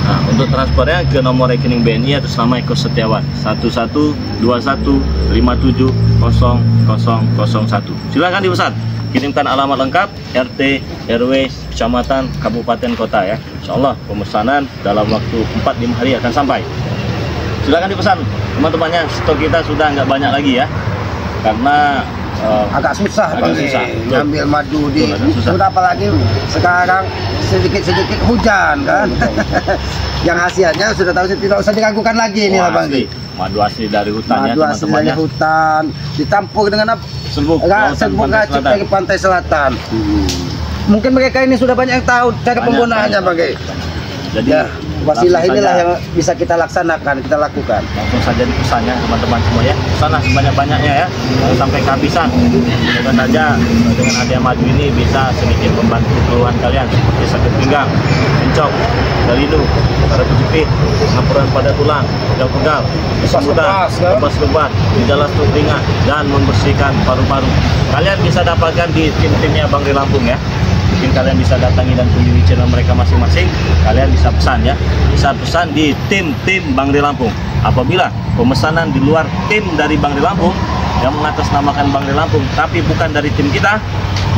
[SPEAKER 1] Nah, untuk transfernya ke nomor rekening BNI atas nama Eko Setiawan 1121570001. Silakan dipesan. Kirimkan alamat lengkap, RT, RW, kecamatan, kabupaten, kota ya. Insyaallah pemesanan dalam waktu 4-5 hari akan sampai. Silakan dipesan teman-temannya. Stok kita sudah nggak banyak lagi ya, karena
[SPEAKER 2] Agak susah
[SPEAKER 1] Agak
[SPEAKER 2] Bang
[SPEAKER 1] susah, betul.
[SPEAKER 2] ngambil madu di
[SPEAKER 1] Betul, agak susah.
[SPEAKER 2] sudah, apalagi sekarang sedikit-sedikit hujan kan. Yang hasilnya sudah tahu tidak usah diragukan lagi ini
[SPEAKER 1] wah,
[SPEAKER 2] Bang.
[SPEAKER 1] asli. Madu asli dari hutan ya
[SPEAKER 2] Madu asli
[SPEAKER 1] teman-teman
[SPEAKER 2] dari
[SPEAKER 1] ya.
[SPEAKER 2] hutan dicampur dengan apa?
[SPEAKER 1] Serbuk
[SPEAKER 2] Serbuk racik dari pantai selatan. Mungkin mereka ini sudah banyak yang tahu cara
[SPEAKER 1] Banyak,
[SPEAKER 2] penggunaannya
[SPEAKER 1] banyak.
[SPEAKER 2] Bang.
[SPEAKER 1] Jadi
[SPEAKER 2] Ya, wasilah
[SPEAKER 1] langsung
[SPEAKER 2] inilah
[SPEAKER 1] saja.
[SPEAKER 2] yang bisa kita laksanakan, kita lakukan.
[SPEAKER 1] Langsung saja dipesannya teman-teman semua ya. Pesanlah sebanyak-banyaknya ya, jangan sampai kehabisan. Semoga saja dengan hadiah madu ini bisa sedikit membantu keluhan kalian seperti sakit pinggang, encok, galidu, pada kejepit, pengapuran pada tulang, pegal-pegal, kesemutan, lepas-lepas, gejala stroke ringan, dan membersihkan paru-paru. Kalian bisa dapatkan di tim-timnya Bang Lampung ya. Mungkin kalian bisa datangi dan kunjungi channel mereka masing-masing. Kalian bisa pesan ya, bisa pesan di tim-tim Bang Lampung. Apabila pemesanan di luar tim dari Bang Lampung yang mengatasnamakan Bang Lampung, tapi bukan dari tim kita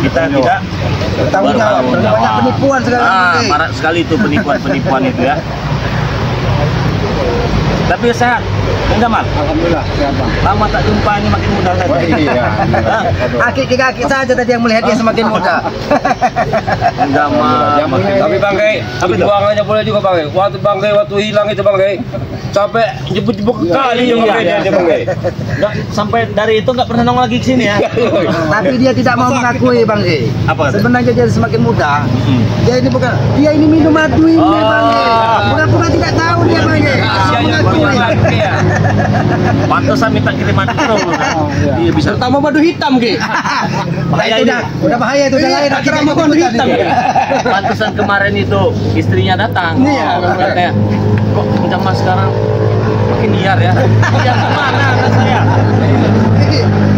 [SPEAKER 1] tidak
[SPEAKER 2] Bertanggung jawab. Banyak penipuan sekarang.
[SPEAKER 1] marak sekali itu penipuan-penipuan itu ya. Tapi sehat, Kang Jamal.
[SPEAKER 3] Alhamdulillah, sehat Bang.
[SPEAKER 1] Lama tak jumpa ini makin muda saja.
[SPEAKER 3] Oh iya.
[SPEAKER 2] Aki saja tadi yang melihat dia semakin muda.
[SPEAKER 1] Kang Jamal.
[SPEAKER 3] Tapi Bang Gay, perjuangannya boleh juga Bang Gay. Waktu hilang itu Bang Gay, sampai jebut-jebut kali yang Bang Gay dia Bang Gay.
[SPEAKER 1] Nggak, sampai dari itu nggak pernah nongol lagi ke sini ya.
[SPEAKER 2] Tapi dia tidak mau mengakui Bang G.
[SPEAKER 1] Apa?
[SPEAKER 2] Sebenarnya dia semakin muda. Dia ini minum madu ini Bang G. Pura-pura tidak tahu dia Bang G.
[SPEAKER 1] Pantesan minta kiriman terus. Iya bisa.
[SPEAKER 3] Terutama madu hitam G.
[SPEAKER 1] Bahaya ini.
[SPEAKER 2] Udah bahaya itu udah lain.
[SPEAKER 3] Terutama madu hitam.
[SPEAKER 1] Pantesan kemarin itu istrinya datang.
[SPEAKER 2] Iya.
[SPEAKER 1] Katanya, kok Kang Jamal sekarang makin liar ya. Yang kemana anak saya?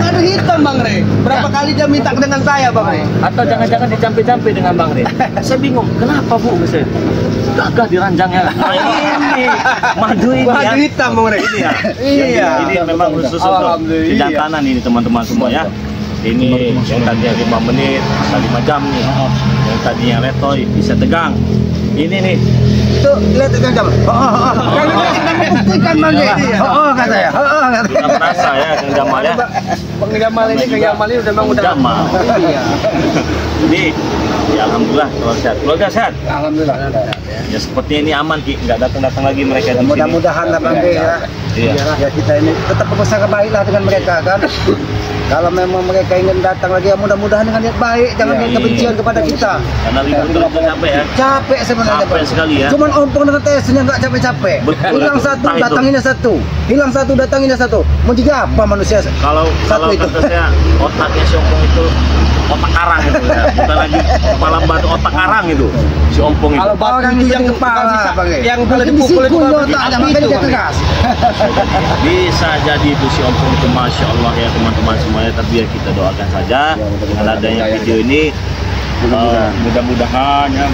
[SPEAKER 2] Madu hitam Bang Re. Berapa kali dia minta dengan saya Bang Re?
[SPEAKER 1] Atau jangan-jangan dicampi-campi dengan Bang Re? Saya bingung, kenapa Bu? Misalnya, gagah di ranjangnya. Nah, ini madu ini
[SPEAKER 2] Madu hitam Bang Re.
[SPEAKER 1] Ini ya.
[SPEAKER 2] Iya.
[SPEAKER 1] Ini memang khusus untuk
[SPEAKER 3] Alhamdulillah.
[SPEAKER 1] kejantanan ini teman-teman semua ya. Ini yang tadinya 5 menit bisa 5 jam nih. Yang tadinya letoy bisa tegang. Ini nih.
[SPEAKER 2] Itu lihat Kang Jamal. Buktikan Bang G. Kata ya.
[SPEAKER 1] Sudah merasa ya Kang Jamal ya.
[SPEAKER 3] Bang Jamal ini udah memang udah
[SPEAKER 1] Jamal.
[SPEAKER 3] Iya.
[SPEAKER 1] Jadi ya alhamdulillah kalau sehat. Keluarga sehat.
[SPEAKER 3] Alhamdulillah.
[SPEAKER 1] Ya seperti ini aman Ki, nggak datang-datang lagi mereka di sini.
[SPEAKER 2] Mudah-mudahan lah Bang G ya.
[SPEAKER 1] Iya.
[SPEAKER 2] Ya kita ini tetap berusaha baiklah dengan mereka kan. Kalau memang mereka ingin datang lagi, ya mudah-mudahan dengan niat baik, jangan dengan kebencian kepada kita.
[SPEAKER 1] Karena libur terus capek ya.
[SPEAKER 2] Capek sebenarnya.
[SPEAKER 1] Capek sekali ya.
[SPEAKER 2] Cuman ompong dengan tesnya nggak capek-capek.
[SPEAKER 1] Betul.
[SPEAKER 2] Hilang satu,
[SPEAKER 1] Entah itu.
[SPEAKER 2] datanginnya satu. Hilang satu, datanginnya satu. Mau jadi apa manusia?
[SPEAKER 1] Kalau
[SPEAKER 2] itu.
[SPEAKER 1] kata saya otaknya si Ompong itu otak karang itu ya. Bukan lagi kepala batu, otak karang itu si Ompong itu.
[SPEAKER 3] Kalau
[SPEAKER 2] Orang
[SPEAKER 3] batu itu
[SPEAKER 2] itu
[SPEAKER 3] yang
[SPEAKER 2] kepala,
[SPEAKER 3] Bang Gay. Yang
[SPEAKER 2] boleh
[SPEAKER 3] boleh dipukul itu
[SPEAKER 2] otaknya, makanya dia keras.
[SPEAKER 1] Bisa jadi itu si Ompong itu masya Allah ya teman-teman semuanya. Tapi ya kita doakan saja dengan adanya video ini mudah-mudahan ya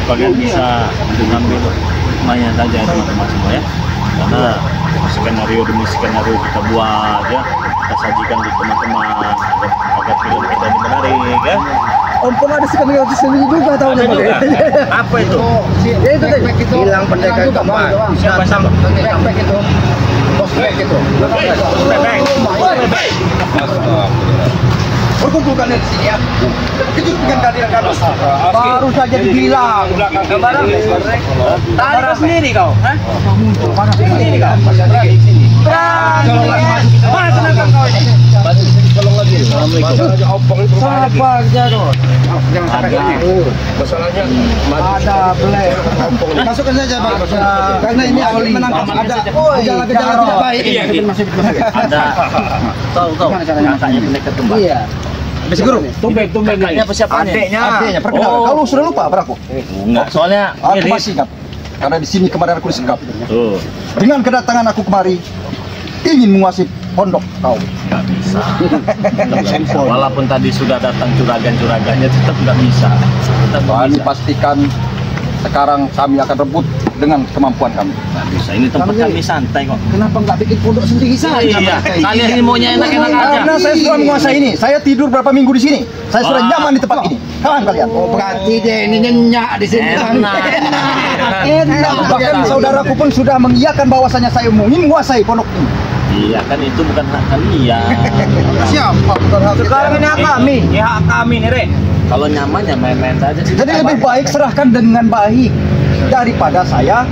[SPEAKER 1] kalian bisa mengambil hikmahnya saja ya teman-teman semua ya. Karena skenario demi skenario kita buat ya, kita sajikan di teman-teman agar film kita ini menarik ya.
[SPEAKER 2] Ompong ada skenario sendiri juga tahu
[SPEAKER 1] Ada juga. Apa itu?
[SPEAKER 2] Ya itu deh. Hilang pendekar keempat.
[SPEAKER 1] Siapa sama?
[SPEAKER 3] Bebek itu. Bos bebek itu.
[SPEAKER 1] Bebek.
[SPEAKER 3] Perkumpulan di sini ya. Kejut dengan kehadiran kami.
[SPEAKER 2] Baru saja dibilang.
[SPEAKER 3] Gambaran. Tarik sendiri kau. Hah?
[SPEAKER 2] Sendiri kau.
[SPEAKER 3] Berani di sini.
[SPEAKER 2] Mana tenaga kau ini?
[SPEAKER 3] Bantu tolong lagi.
[SPEAKER 1] Assalamualaikum.
[SPEAKER 3] Masalahnya opong itu.
[SPEAKER 2] Siapa aja tuh?
[SPEAKER 3] Jangan sampai
[SPEAKER 1] Ada.
[SPEAKER 3] lagi. Masalahnya
[SPEAKER 2] Ada boleh. Masukkan saja Bang. Karena ini akan menangkap ada gejala-gejala tidak baik.
[SPEAKER 3] Iya,
[SPEAKER 1] Ada tahu kakaknya pendekar kembar.
[SPEAKER 2] Iya.
[SPEAKER 3] Habis guru.
[SPEAKER 2] Tumben.
[SPEAKER 1] Kakaknya apa siapa?
[SPEAKER 2] Adeknya.
[SPEAKER 4] Perkenalkan.
[SPEAKER 1] Oh.
[SPEAKER 4] Kalau sudah lupa berapa?
[SPEAKER 1] Enggak, soalnya
[SPEAKER 4] Aku
[SPEAKER 1] mirip.
[SPEAKER 4] masih ingat. Karena di sini kemarin aku disekap.
[SPEAKER 1] Tuh,
[SPEAKER 4] Dengan kedatangan aku kemari, ingin menguasai pondok kau.
[SPEAKER 1] nggak bisa. Walaupun tadi sudah datang juragan-juragannya tetap nggak bisa. Tetap nggak
[SPEAKER 4] Kami
[SPEAKER 1] bisa.
[SPEAKER 4] pastikan sekarang kami akan rebut dengan kemampuan kami.
[SPEAKER 1] Nggak bisa. Ini tempat kami santai kok.
[SPEAKER 2] Kenapa nggak bikin pondok sendiri saja?
[SPEAKER 1] Iya, kalian ini maunya enak-enak aja.
[SPEAKER 4] Karena saya sudah menguasai ini. Saya tidur berapa minggu di sini. Saya sudah
[SPEAKER 1] Wah.
[SPEAKER 4] nyaman di tempat ini. Kawan kalian.
[SPEAKER 2] Oh, berarti dia ini nyenyak di sini.
[SPEAKER 1] Enak.
[SPEAKER 4] Bahkan saudaraku pun sudah mengiyakan bahwasanya saya ingin menguasai pondok ini.
[SPEAKER 1] Iya kan itu bukan hak kalian.
[SPEAKER 4] Siapa? Bukan hak kita.
[SPEAKER 2] Sekarang ini hak kami.
[SPEAKER 1] Ya hak kami nih, Rek. Kalau nyaman ya main-main saja.
[SPEAKER 4] Jadi lebih baik serahkan dengan baik daripada saya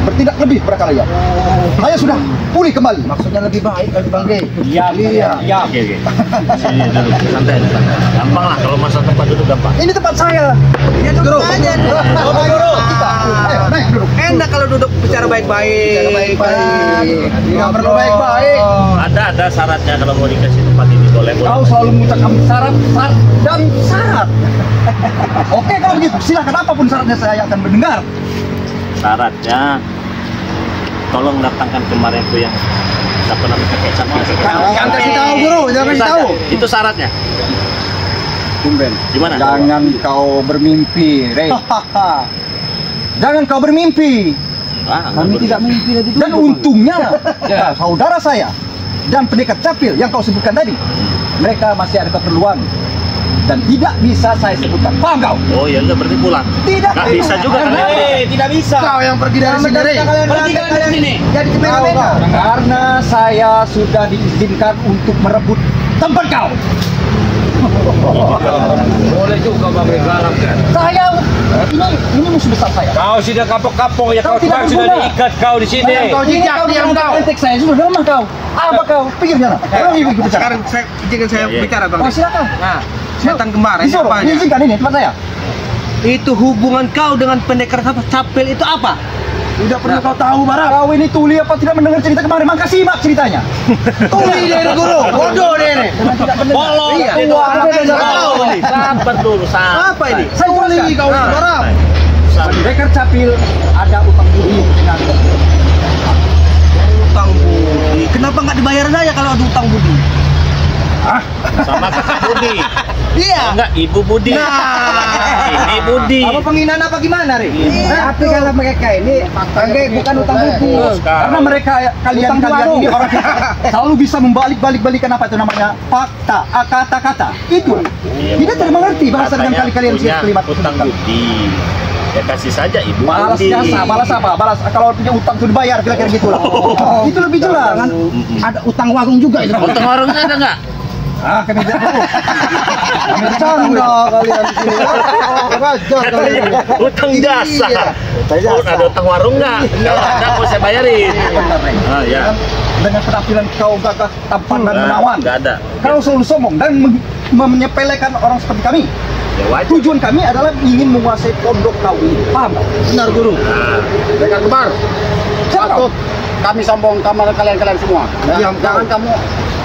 [SPEAKER 4] bertindak lebih pada kalian. Saya sudah pulih kembali.
[SPEAKER 2] Maksudnya lebih baik kali Bang G.
[SPEAKER 1] Iya. Oke. Sini duduk, santai. Gampang lah kalau masalah tempat duduk gampang.
[SPEAKER 4] Ini tempat saya.
[SPEAKER 2] Ya duduk aja.
[SPEAKER 4] Guru. Kita. Ayo, naik duduk.
[SPEAKER 2] Enak kalau duduk bicara baik-baik. Bicara baik-baik.
[SPEAKER 4] Tidak perlu baik-baik.
[SPEAKER 1] Ada syaratnya kalau mau dikasih tempat ini boleh.
[SPEAKER 4] Kau selalu mengucapkan syarat dan syarat. Oke kalau begitu, silakan apapun syaratnya saya akan mendengar.
[SPEAKER 1] Syaratnya tolong datangkan kemarin tuh yang siapa namanya kakek samping.
[SPEAKER 2] Jangan kasih tahu guru, jangan kasih tahu.
[SPEAKER 1] Itu syaratnya.
[SPEAKER 4] Tumben.
[SPEAKER 1] Gimana?
[SPEAKER 4] Jangan kau bermimpi, Rey. Jangan kau bermimpi.
[SPEAKER 1] Ah,
[SPEAKER 2] Kami tidak mimpi tadi.
[SPEAKER 4] Dan untungnya, ya, saudara saya dan pendekar capil yang kau sebutkan tadi, mereka masih ada keperluan dan tidak bisa saya sebutkan. Paham kau?
[SPEAKER 1] Oh ya udah berarti pulang.
[SPEAKER 4] Tidak.
[SPEAKER 1] Nggak bisa juga kan?
[SPEAKER 3] Tidak bisa.
[SPEAKER 2] Kau yang pergi dari sini.
[SPEAKER 3] Pergi dari sini.
[SPEAKER 2] Jadi kemana-mana.
[SPEAKER 4] Karena saya sudah diizinkan untuk merebut tempat kau.
[SPEAKER 3] Boleh juga Bang Galang kan.
[SPEAKER 4] Saya ini musuh besar saya.
[SPEAKER 3] Kau sudah kapok-kapok ya,
[SPEAKER 4] Kau
[SPEAKER 3] kau
[SPEAKER 4] tidak
[SPEAKER 3] sudah
[SPEAKER 4] berguna.
[SPEAKER 3] diikat kau di sini.
[SPEAKER 2] Kau jejak diam kau.
[SPEAKER 4] Antek saya sudah lemah kau. Apa kau? Pikir sana.
[SPEAKER 2] Sekarang izinkan saya
[SPEAKER 1] Iya.
[SPEAKER 2] bicara Bang.
[SPEAKER 4] Oh, silakan.
[SPEAKER 2] Nah, setan kembar ini
[SPEAKER 4] Disuruh,
[SPEAKER 2] apanya?
[SPEAKER 4] diizinkan ini tempat saya.
[SPEAKER 2] Itu hubungan kau dengan pendekar capel itu apa?
[SPEAKER 4] Tidak perlu kau tahu, Bara. Kau ini tuli apa tidak mendengar cerita kemarin? Maka simak ceritanya.
[SPEAKER 2] Tuli dari guru, bodoh dia ini.
[SPEAKER 1] Bolong.
[SPEAKER 2] Iya.
[SPEAKER 1] Itu
[SPEAKER 2] Ada
[SPEAKER 1] apa
[SPEAKER 2] tahu ini.
[SPEAKER 1] Sabar dulu, sabar.
[SPEAKER 2] Apa ini?
[SPEAKER 4] Saya
[SPEAKER 2] Tuli
[SPEAKER 4] jelaskan.
[SPEAKER 2] kau sekarang.
[SPEAKER 4] Pendekar capil ada utang budi dengan
[SPEAKER 2] Utang budi. Kenapa nggak dibayar saja kalau ada utang budi?
[SPEAKER 1] Sama kakak Budi.
[SPEAKER 2] Iya.
[SPEAKER 1] Enggak, Ibu Budi.
[SPEAKER 2] Nah.
[SPEAKER 1] Ini Budi.
[SPEAKER 2] Apa penghinaan apa gimana, Ri?
[SPEAKER 4] Tapi kalau mereka ini bukan utang budi. Karena mereka kalian ini orang selalu bisa membalik-balikan apa itu namanya fakta, kata-kata. Itu kita tidak mengerti bahasa dengan
[SPEAKER 1] Katanya
[SPEAKER 4] kalian
[SPEAKER 1] punya
[SPEAKER 4] kalimat
[SPEAKER 1] utang budi. Ya kasih saja Ibu
[SPEAKER 4] balas
[SPEAKER 1] Budi.
[SPEAKER 4] jasa, balas apa? Balas kalau punya utang itu dibayar kira-kira gitu lah. Itu lebih jelas.
[SPEAKER 2] Ada utang warung juga itu.
[SPEAKER 1] Utang warungnya ada nggak?
[SPEAKER 4] Ah, kami tidak tahu. Kami
[SPEAKER 2] Canda kalian di sini. Raja kalian.
[SPEAKER 1] Utang jasa.
[SPEAKER 2] Iya.
[SPEAKER 1] Oh, ada utang warung nggak? Kalau ada mau saya bayarin.
[SPEAKER 4] benar, Reng.
[SPEAKER 1] Ah ya.
[SPEAKER 4] Dengan penampilan kau gagah, tampan dan menawan.
[SPEAKER 1] Nggak ada.
[SPEAKER 4] Kau selalu sombong dan menyepelekan orang seperti kami.
[SPEAKER 1] Ya wajar.
[SPEAKER 4] Tujuan kami adalah ingin menguasai pondok kau ini. Paham?
[SPEAKER 2] Benar guru.
[SPEAKER 1] Nah,
[SPEAKER 5] Pendekar kembar,
[SPEAKER 4] Siapa kau?
[SPEAKER 5] patut kami sombong kamar kalian semua.
[SPEAKER 2] Diam,
[SPEAKER 5] Jangan kamu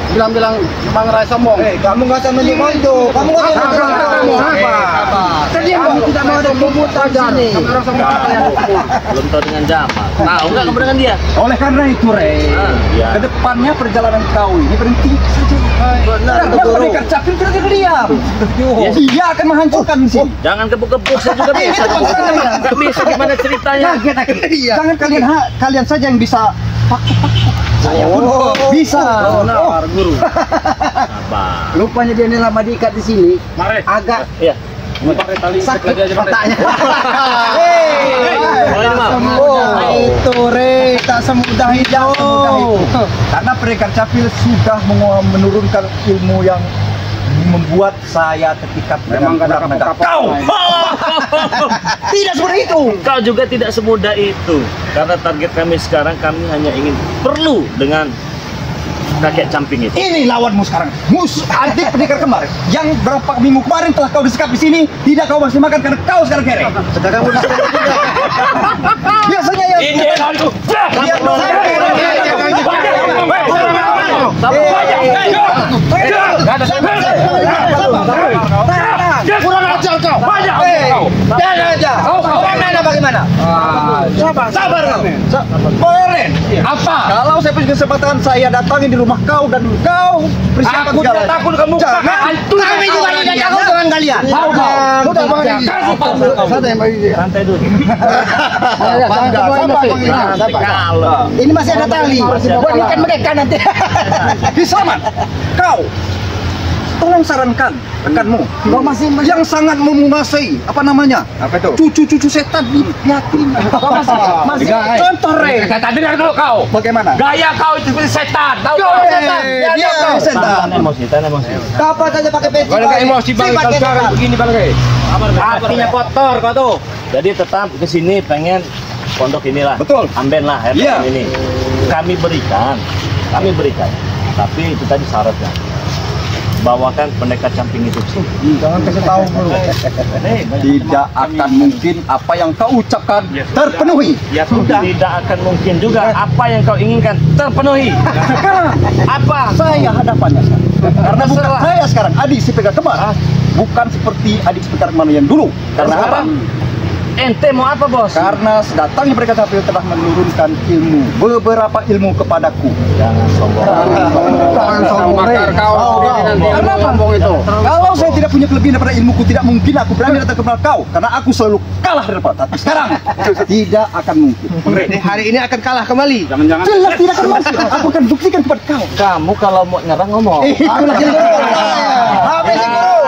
[SPEAKER 5] bilang-bilang Bang Rai sombong.
[SPEAKER 2] Kamu nggak usah menunjuk. Kamu nggak usah
[SPEAKER 5] Sabar,
[SPEAKER 2] menunjuk.
[SPEAKER 5] sabar.
[SPEAKER 2] Kami tidak mau ada bubut aja nih.
[SPEAKER 5] Kami orang sombong kalian semua.
[SPEAKER 1] belum tahu dengan Jamal. Tahu nggak kamu dengan dia?
[SPEAKER 4] Oleh karena itu, Rey,
[SPEAKER 1] Iya.
[SPEAKER 4] kedepannya perjalanan kau ini berhenti saja.
[SPEAKER 2] Benar,
[SPEAKER 4] Karena
[SPEAKER 2] guru.
[SPEAKER 4] pendekar capil tidak diam.
[SPEAKER 1] Yes.
[SPEAKER 4] Dia akan menghancurkan di sini.
[SPEAKER 1] Jangan gebuk-gebuk, saya juga bisa. Nggak bisa gimana ceritanya?
[SPEAKER 4] Kaget aku.
[SPEAKER 2] Iya.
[SPEAKER 4] Jangan kalian saja yang bisa saya pun bisa.
[SPEAKER 2] Benar, guru.
[SPEAKER 1] Sabar.
[SPEAKER 2] Rupanya dia ini lama diikat di sini.
[SPEAKER 3] Mari.
[SPEAKER 2] Agak
[SPEAKER 1] Iya.
[SPEAKER 3] Pakai tali
[SPEAKER 2] sakit
[SPEAKER 3] lagi aja, Mari.
[SPEAKER 2] otaknya.
[SPEAKER 1] Boleh, Mal.
[SPEAKER 2] Itu, Re, tak semudah itu.
[SPEAKER 4] Karena pendekar capil sudah menurunkan ilmu yang membuat saya terikat
[SPEAKER 5] Memang
[SPEAKER 4] dengan
[SPEAKER 5] gak ada
[SPEAKER 4] negara.
[SPEAKER 5] kapok-kapok.
[SPEAKER 4] Kau tidak seperti itu.
[SPEAKER 1] Kau juga tidak semudah itu. Karena target kami sekarang, kami hanya ingin perlu dengan kakek camping itu.
[SPEAKER 4] Ini lawanmu sekarang. Adik pendekar kembar yang berapa minggu kemarin telah kau disekap di sini, tidak kau masih makan karena kau sekarang kere.
[SPEAKER 2] Sekarang udah juga.
[SPEAKER 4] Biasanya ya.
[SPEAKER 3] Ini aku.
[SPEAKER 4] Dia
[SPEAKER 2] Kurang ajar kau.
[SPEAKER 3] Banyak kau.
[SPEAKER 2] Jangan aja. Bagaimana bagaimana? Sabar kau.
[SPEAKER 4] Boleh. Apa? Kalau saya punya kesempatan saya datangin di rumah kau dan kau persiapkan
[SPEAKER 3] Aku tidak takut kamu. Hantu.
[SPEAKER 2] Kami juga tidak takut dengan kalian.
[SPEAKER 3] Mau kau.
[SPEAKER 2] Sudah Bang Edi.
[SPEAKER 5] Santai Bang Edi.
[SPEAKER 1] Santai dulu. Kalau
[SPEAKER 2] Ini masih ada tali. Buatkan mereka nanti.
[SPEAKER 4] Kisaman, kau tolong sarankan rekanmu yang sangat menguasai apa namanya?
[SPEAKER 5] Apa itu?
[SPEAKER 4] Cucu-cucu setan yakin. Masih contoh Re.
[SPEAKER 3] Kata dengar dulu kau.
[SPEAKER 4] Bagaimana?
[SPEAKER 3] Gaya kau itu seperti setan. Tahu kau setan?
[SPEAKER 4] Dia setan.
[SPEAKER 1] tahan emosi.
[SPEAKER 2] Kapan saja pakai peci.
[SPEAKER 3] Kalau nggak emosi bang, kalau sekarang begini bang.
[SPEAKER 1] Hatinya kotor kau tuh. Jadi tetap ke sini pengen pondok inilah.
[SPEAKER 4] Betul.
[SPEAKER 1] Amben lah
[SPEAKER 4] Iya.
[SPEAKER 1] ini. Kami berikan. Tapi itu tadi syaratnya. Bawakan pendekar camping itu.
[SPEAKER 4] Jangan kasih tahu dulu. Tidak akan mungkin apa yang kau ucapkan terpenuhi.
[SPEAKER 1] Ya sudah. Tidak akan mungkin juga apa yang kau inginkan terpenuhi.
[SPEAKER 4] Sekarang
[SPEAKER 1] Apa?
[SPEAKER 4] saya hadapannya sekarang. Karena bukan saya sekarang adik si pendekar kembar. Bukan seperti adik si pendekar kembar yang dulu. Karena apa?
[SPEAKER 1] Ente mau apa bos?
[SPEAKER 4] Karena datangnya pendekar capil telah menurunkan beberapa ilmu kepadaku.
[SPEAKER 1] Jangan sombong.
[SPEAKER 4] Jangan sombong, Re.
[SPEAKER 5] Kau nanti.
[SPEAKER 4] Karena apa?
[SPEAKER 5] Sombong itu.
[SPEAKER 4] Kalau saya tidak punya kelebihan daripada ilmuku, tidak mungkin aku berani datang kepada kau. Karena aku selalu kalah daripada. Tapi sekarang tidak akan mungkin.
[SPEAKER 2] Hari ini akan kalah kembali.
[SPEAKER 5] Jangan-jangan.
[SPEAKER 4] Jelas tidak akan mungkin. Aku akan buktikan kepada kau.
[SPEAKER 1] Kamu kalau mau nyerang ngomong.
[SPEAKER 4] Itulah yang guru. Habis guru.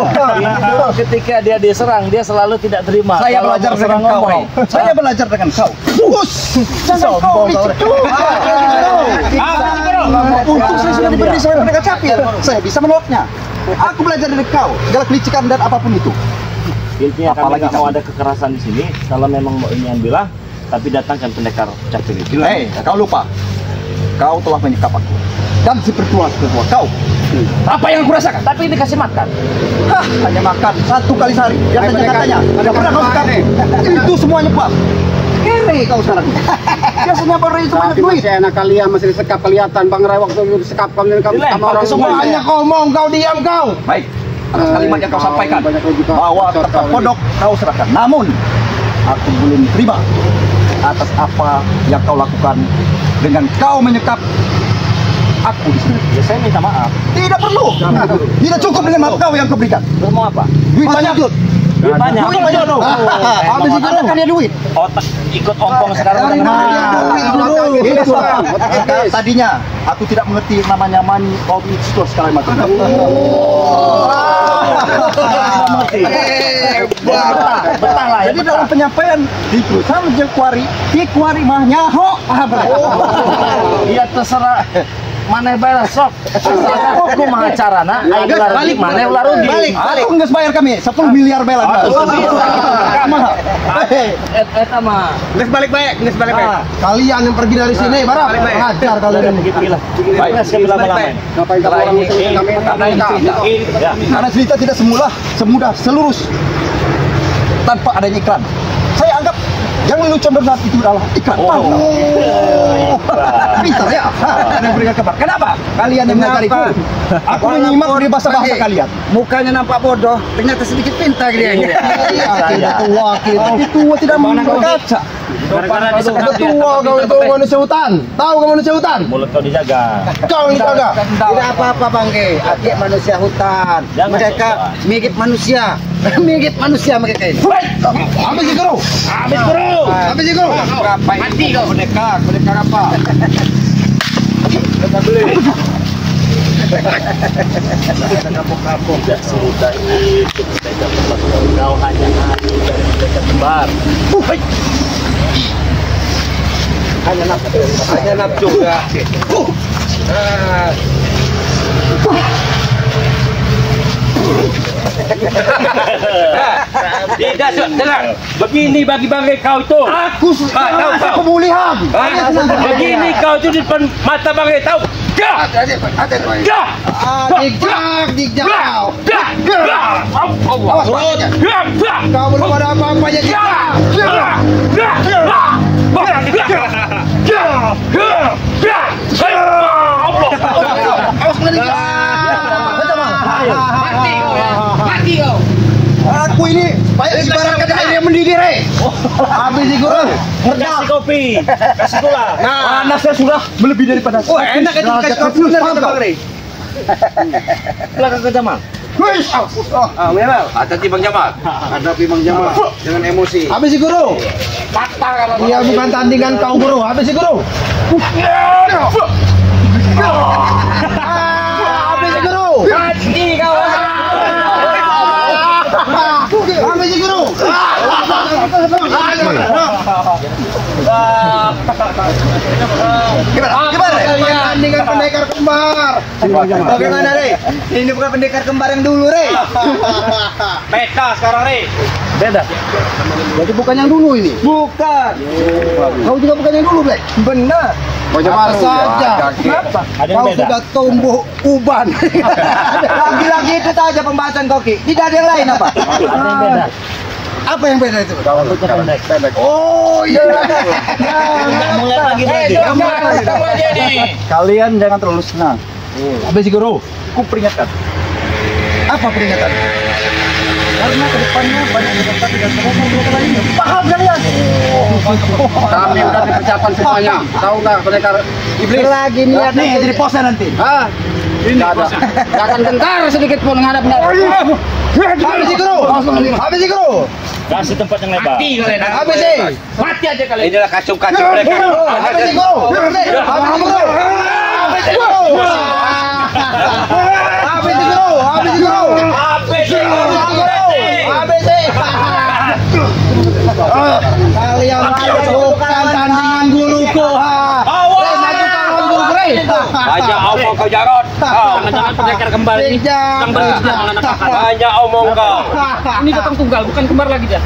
[SPEAKER 1] Ketika dia diserang, dia selalu tidak terima.
[SPEAKER 4] Saya
[SPEAKER 1] Kalau
[SPEAKER 4] belajar
[SPEAKER 1] mau
[SPEAKER 4] dengan
[SPEAKER 1] serang
[SPEAKER 4] kau.
[SPEAKER 1] ngomong.
[SPEAKER 4] Saya belajar dengan kau. Bus. Jangan kau itu. Untuk saya sudah diberi seorang pendekar capir. Saya bisa menolaknya. Aku belajar dari kau. Segala kelicikan dan apapun itu.
[SPEAKER 1] Intinya kami
[SPEAKER 4] Apalagi
[SPEAKER 1] nggak mau
[SPEAKER 4] kamu.
[SPEAKER 1] ada kekerasan di sini. Kalau memang mau ini bilang, tapi datangkan pendekar capir itu.
[SPEAKER 4] Hei, kau lupa. Kau telah menyekap aku. Dan seperti kau. Apa yang aku rasakan?
[SPEAKER 1] Tapi dikasih makan.
[SPEAKER 4] Hah, hanya makan 1 kali sehari. Biasanya katanya. Tidak pernah kau sekap. Itu semuanya puas. Kere kau sekarang. Biasanya Bang Ray itu banyak duit.
[SPEAKER 5] Masih enak kalian masih disekap kelihatan Bang Ray waktu itu disekap kamu sama orang
[SPEAKER 2] Banyak ngomong kau diam kau.
[SPEAKER 4] Baik. Atas kalimat yang kau sampaikan
[SPEAKER 5] banyak juga
[SPEAKER 4] bahwa
[SPEAKER 5] bocor
[SPEAKER 4] tetap
[SPEAKER 5] kau ini.
[SPEAKER 4] pondok kau serahkan. Namun aku belum terima atas apa yang kau lakukan dengan kau menyekap aku di sini.
[SPEAKER 1] Ya saya minta maaf.
[SPEAKER 4] Tidak perlu. Tidak cukup dengan maaf kau yang kau berikan.
[SPEAKER 1] Terus mau apa?
[SPEAKER 4] Duit banyak.
[SPEAKER 1] Duit banyak.
[SPEAKER 4] Duit banyak. Habis itu ada kan dia duit.
[SPEAKER 1] Otak ikut ompong sekarang.
[SPEAKER 4] Itu. Tadinya aku tidak mengerti yang namanya money of store segala macam.
[SPEAKER 1] Betah lah.
[SPEAKER 4] Jadi dalam penyampaian di perusahaan Jekwari mah nyaho.
[SPEAKER 1] Iya terserah. Mana bayar sok. Hukum acarana aing rugi mana ulah rugi.
[SPEAKER 4] Aku nggak bayar kami 10 miliar bela.
[SPEAKER 1] Eta mah.
[SPEAKER 2] Nges balik baik. Kalian yang pergi dari sini, barang. Hajar kalian ini.
[SPEAKER 1] Gila. Baik, saya lama-lama.
[SPEAKER 5] Ngapain kamu orang musuhin kami?
[SPEAKER 1] Ya.
[SPEAKER 4] Karena cerita tidak semudah selurus tanpa adanya iklan. Saya anggap yang lelucon benar itu adalah iklan. Pintar ya. Kalian berikan kabar. Kenapa? Kalian yang mengajariku. Aku menyimak dari bahasa kalian.
[SPEAKER 2] Mukanya nampak bodoh, ternyata sedikit pintar dia.
[SPEAKER 4] Tidak tua, tua tidak berkaca.
[SPEAKER 1] Gara-gara
[SPEAKER 2] Ada
[SPEAKER 1] disekap dia.
[SPEAKER 2] tua kau itu manusia hutan. Tahu kau manusia hutan?
[SPEAKER 1] Mulut kau dijaga.
[SPEAKER 2] Kau ini kagak.
[SPEAKER 5] Tidak apa-apa Bang Ge, adik manusia hutan.
[SPEAKER 1] Jangan
[SPEAKER 5] Mereka
[SPEAKER 1] sok-sokan.
[SPEAKER 5] mirip manusia. Mirip manusia mereka ini.
[SPEAKER 2] Habis sih guru. Habis sih guru.
[SPEAKER 5] Mati kau. Pendekar apa?
[SPEAKER 1] Tidak semudah itu pendekar kembar. Kau hanya ahli dari pendekar kembar.
[SPEAKER 5] Hanya nafsu ya.
[SPEAKER 3] Tidak, tenang. Begini bagi bangkai kau itu.
[SPEAKER 4] Aku pemulihan.
[SPEAKER 3] Begini kau itu di depan mata bangkai tahu. Dah. Dah.
[SPEAKER 2] Dijak kau.
[SPEAKER 3] Dah. Dah.
[SPEAKER 2] Awas Pak. Kau belum ada apa-apanya dijak. Awas kena dijak. Mati kau.
[SPEAKER 4] Aku ini
[SPEAKER 2] Ibaratkan air yang mendidih, Rey. Habis sih guru.
[SPEAKER 1] Kasih kopi. Kasih gula.
[SPEAKER 4] panas saya sudah melebihi daripada.
[SPEAKER 2] Oh, enak itu dikasih kopi benar kata Bang Rey.
[SPEAKER 1] Belakang ke Jamal.
[SPEAKER 4] Wis.
[SPEAKER 5] Hati-hati Bang Jamal. Hadapi Bang Jamal dengan emosi.
[SPEAKER 2] Habis sih guru. Dia bukan tandingan kau guru. Habis sih guru. Habis sih guru.
[SPEAKER 3] Mati kau.
[SPEAKER 2] Habis sih guru.
[SPEAKER 4] Gimana?
[SPEAKER 2] Tandingan pendekar kembar.
[SPEAKER 4] Bagaimana, Rey? Ini bukan pendekar kembar yang dulu, Rey.
[SPEAKER 3] Beda sekarang nih.
[SPEAKER 1] Beda.
[SPEAKER 2] Jadi bukan yang dulu ini.
[SPEAKER 4] Bukan.
[SPEAKER 2] Kau juga bukan yang dulu, Black.
[SPEAKER 4] Benar.
[SPEAKER 2] Apa saja.
[SPEAKER 4] Kenapa?
[SPEAKER 1] Ada yang
[SPEAKER 2] Kau
[SPEAKER 1] beda.
[SPEAKER 2] sudah tumbuh uban.
[SPEAKER 4] Lagi-lagi itu saja pembahasan koki. Tidak ada yang lain apa?
[SPEAKER 1] Ada yang beda.
[SPEAKER 2] Apa yang beda itu?
[SPEAKER 1] Rambutnya pendek.
[SPEAKER 2] Oh iya.
[SPEAKER 1] Mulai lagi berarti.
[SPEAKER 4] Kalian jangan terlalu senang. Habis guru, ku peringatkan. Apa peringatan? Karena kedepannya banyak peserta tidak terlalu lainnya. Paham kalian?
[SPEAKER 5] Kami udah dipersiapkan semuanya. Tahu nggak pendekar iblis?
[SPEAKER 2] Lagi niat
[SPEAKER 4] Nih jadi posnya nanti.
[SPEAKER 5] Hah? Nggak ada. Nggak akan gentar sedikit pun ngadapnya.
[SPEAKER 2] Habis sih guru. Habis sih guru.
[SPEAKER 1] Kasih tempat yang lebar.
[SPEAKER 2] Habis sih.
[SPEAKER 3] Mati aja kalian.
[SPEAKER 5] Inilah kacung-kacung mereka.
[SPEAKER 2] Habis sih guru. Habis sih guru. Habis sih guru. Habis sih guru. Habis sih guru. Kalian bukan tandingan guruku.
[SPEAKER 3] Banyak omong kau Jarot. Jangan-jangan pendekar kembar ini. Banyak omong kau. Ini datang tunggal, bukan kembar lagi dia.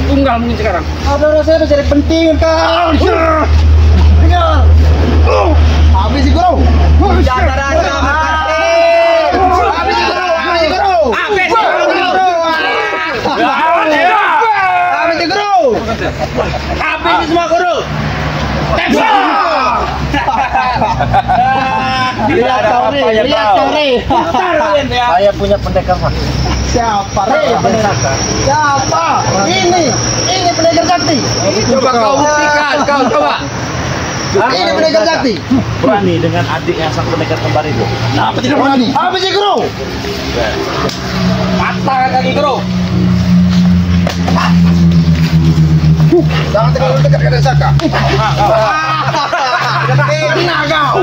[SPEAKER 3] Tunggal mungkin sekarang.
[SPEAKER 2] Ada saya mencari penting kau. Dengar. Habis si guru. Habis si guru. Habis semua guru. Lihat kau nih.
[SPEAKER 1] Saya punya pendekar Pak.
[SPEAKER 2] Siapa Siapa? Ini pendekar sakti.
[SPEAKER 3] Coba kau buktikan, kau coba.
[SPEAKER 2] Ini pendekar sakti.
[SPEAKER 1] Berani dengan adiknya sang pendekar kembar itu.
[SPEAKER 2] Apa tidak berani? Habis si guru.
[SPEAKER 3] Patah kaki guru.
[SPEAKER 2] Jangan terlalu dekat dengan Saka. Kena kau.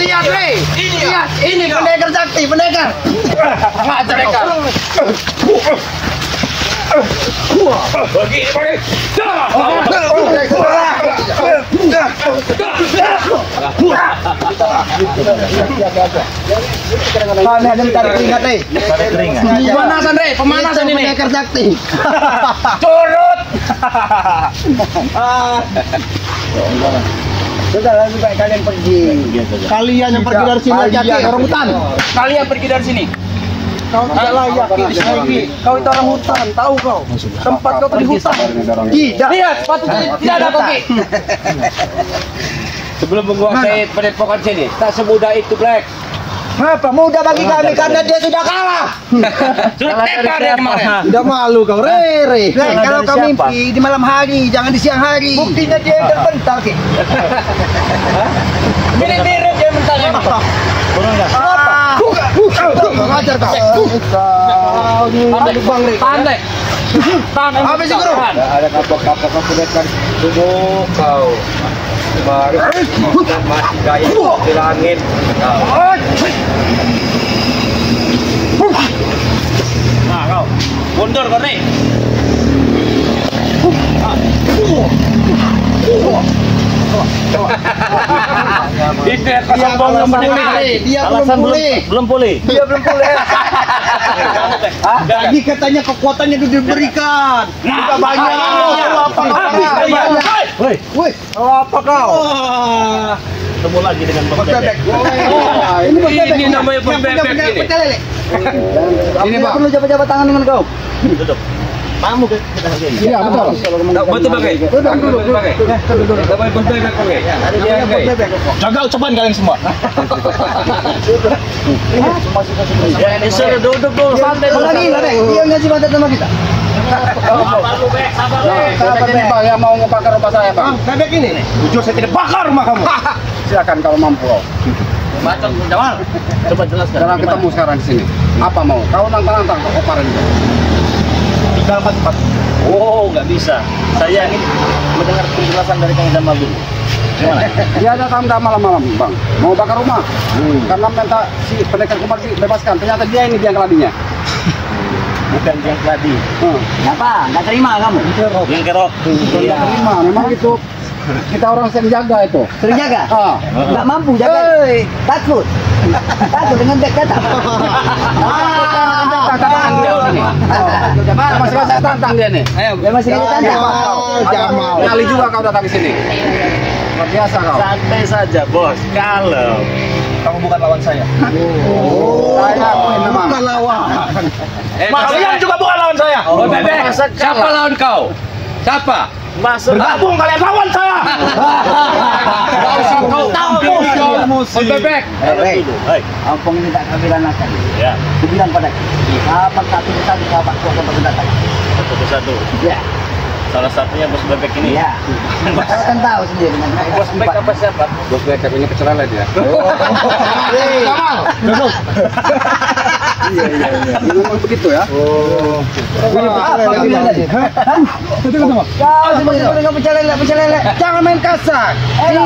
[SPEAKER 2] Lihat nih. Lihat, ini pendekar sakti, pendekar.
[SPEAKER 3] Pendekar. Bagi.
[SPEAKER 2] Kami ada tarik keringat nih.
[SPEAKER 1] Tarik keringat.
[SPEAKER 3] Pemanasan Re, pemanasan ini.
[SPEAKER 2] Pendekar sakti.
[SPEAKER 3] Turut.
[SPEAKER 2] Sudah lebih baik kalian pergi. Kalian yang pergi dari sini hati-hati orang hutan.
[SPEAKER 3] Kalian pergi dari sini.
[SPEAKER 2] Kau tidak layak di sini. Kau itu orang hutan, tahu kau? Tempat kau di hutan. Tidak.
[SPEAKER 3] Lihat, sepatu tidak ada kaki. Sebelum menguasai padepokan sini, tak semudah itu Black.
[SPEAKER 2] Apa mudah bagi kami karena dia sudah kalah.
[SPEAKER 3] Sudah tekar dia kemarin.
[SPEAKER 2] Tidak malu kau, Rere. Kalau
[SPEAKER 1] dari
[SPEAKER 2] kau
[SPEAKER 1] siapa?
[SPEAKER 2] mimpi di malam hari, jangan di siang hari. Buktinya dia yang terpental, Ki.
[SPEAKER 3] Mirip-mirip dia mentalnya.
[SPEAKER 1] Turun enggak?
[SPEAKER 2] Ngajar kau.
[SPEAKER 3] Pandai. Tangan.
[SPEAKER 2] Habis si guru.
[SPEAKER 3] Ada kapok-kapok kau pendekar. Tunggu kau. Baru masih gaya di langit. Nah kau mundur kau nih. Itu kesombongan pulih.
[SPEAKER 2] Dia
[SPEAKER 1] Alasan belum pulih.
[SPEAKER 2] Dia belum pulih. Tadi katanya kekuatannya itu diberikan. Tidak banyak. Apa kau? Woi, apa kau?
[SPEAKER 1] Ketemu lagi dengan Bang Bebek.
[SPEAKER 3] Ini namanya pembebek ini.
[SPEAKER 2] Ini Pak. Perlu jabat-jabat tangan dengan kau.
[SPEAKER 1] Duduk. Tamu kita hari ini.
[SPEAKER 2] Iya, betul.
[SPEAKER 3] Betul pakai. Betul pakai. Namanya pembebek pakai. Ada dia pakai.
[SPEAKER 4] Jaga ucapan kalian semua.
[SPEAKER 1] Ya ini suruh duduk dulu santai dulu.
[SPEAKER 2] Lagi lah, dia ngasih mandat sama kita.
[SPEAKER 1] Sabar lu Bek, sabar Bek.
[SPEAKER 5] Bebek ini Bang yang mau ngebakar rumah saya Bang.
[SPEAKER 2] Bebek ini.
[SPEAKER 4] Jujur saya tidak bakar rumah kamu.
[SPEAKER 5] Silakan kalau mampu.
[SPEAKER 1] Macam Jamal. Coba jelaskan.
[SPEAKER 5] Sekarang ketemu sekarang di sini. Apa mau? Kau nantang-nantang kok koparin juga.
[SPEAKER 4] Tinggal 4.
[SPEAKER 1] Oh, nggak bisa. Saya ingin mendengar penjelasan dari Kang Jamal dulu. Gimana?
[SPEAKER 5] Dia datang malam-malam Bang. Mau bakar rumah. Karena minta si pendekar kembar dibebaskan. Ternyata dia ini yang keladinya.
[SPEAKER 1] Bukan yang tadi.
[SPEAKER 2] Kenapa? Nggak terima kamu?
[SPEAKER 1] Yang kerok.
[SPEAKER 5] Tidak terima. Memang itu kita orang sering jaga itu.
[SPEAKER 2] Sering jaga? Nggak mampu jaga. Takut. Takut dengan bek kata.
[SPEAKER 5] Masih saya tantang dia nih.
[SPEAKER 3] Ayo,
[SPEAKER 2] Dia masih kita tantang.
[SPEAKER 5] Jamal. Kali juga kau datang ke sini. Luar biasa kau.
[SPEAKER 1] Santai saja, Bos. Kalau
[SPEAKER 4] Kamu bukan lawan saya.
[SPEAKER 5] Saya akuin memang.
[SPEAKER 2] Bukan lawan.
[SPEAKER 4] Kalian juga bukan lawan saya.
[SPEAKER 3] Oh, Bebek. Siapa lawan kau? Siapa?
[SPEAKER 1] masuk
[SPEAKER 4] Bergabung kalian lawan saya.
[SPEAKER 3] Kau tahu musuh. Bebek.
[SPEAKER 2] Hei, ampun ini tak kami lanakan.
[SPEAKER 1] ya
[SPEAKER 2] Kubilang pada sahabat satu persatu sahabatku akan berdatang.
[SPEAKER 1] satu persatu.
[SPEAKER 2] Ya.
[SPEAKER 1] Salah satunya bos bebek ini.
[SPEAKER 2] Iya. Kau kan tahu sendiri.
[SPEAKER 3] Bos bek apa siapa?
[SPEAKER 5] Bos bebek ini pecel lele dia.
[SPEAKER 2] Kamal.
[SPEAKER 5] Iya. Memang begitu ya.
[SPEAKER 2] Kau sebenarnya pecel lele. Jangan main kasar.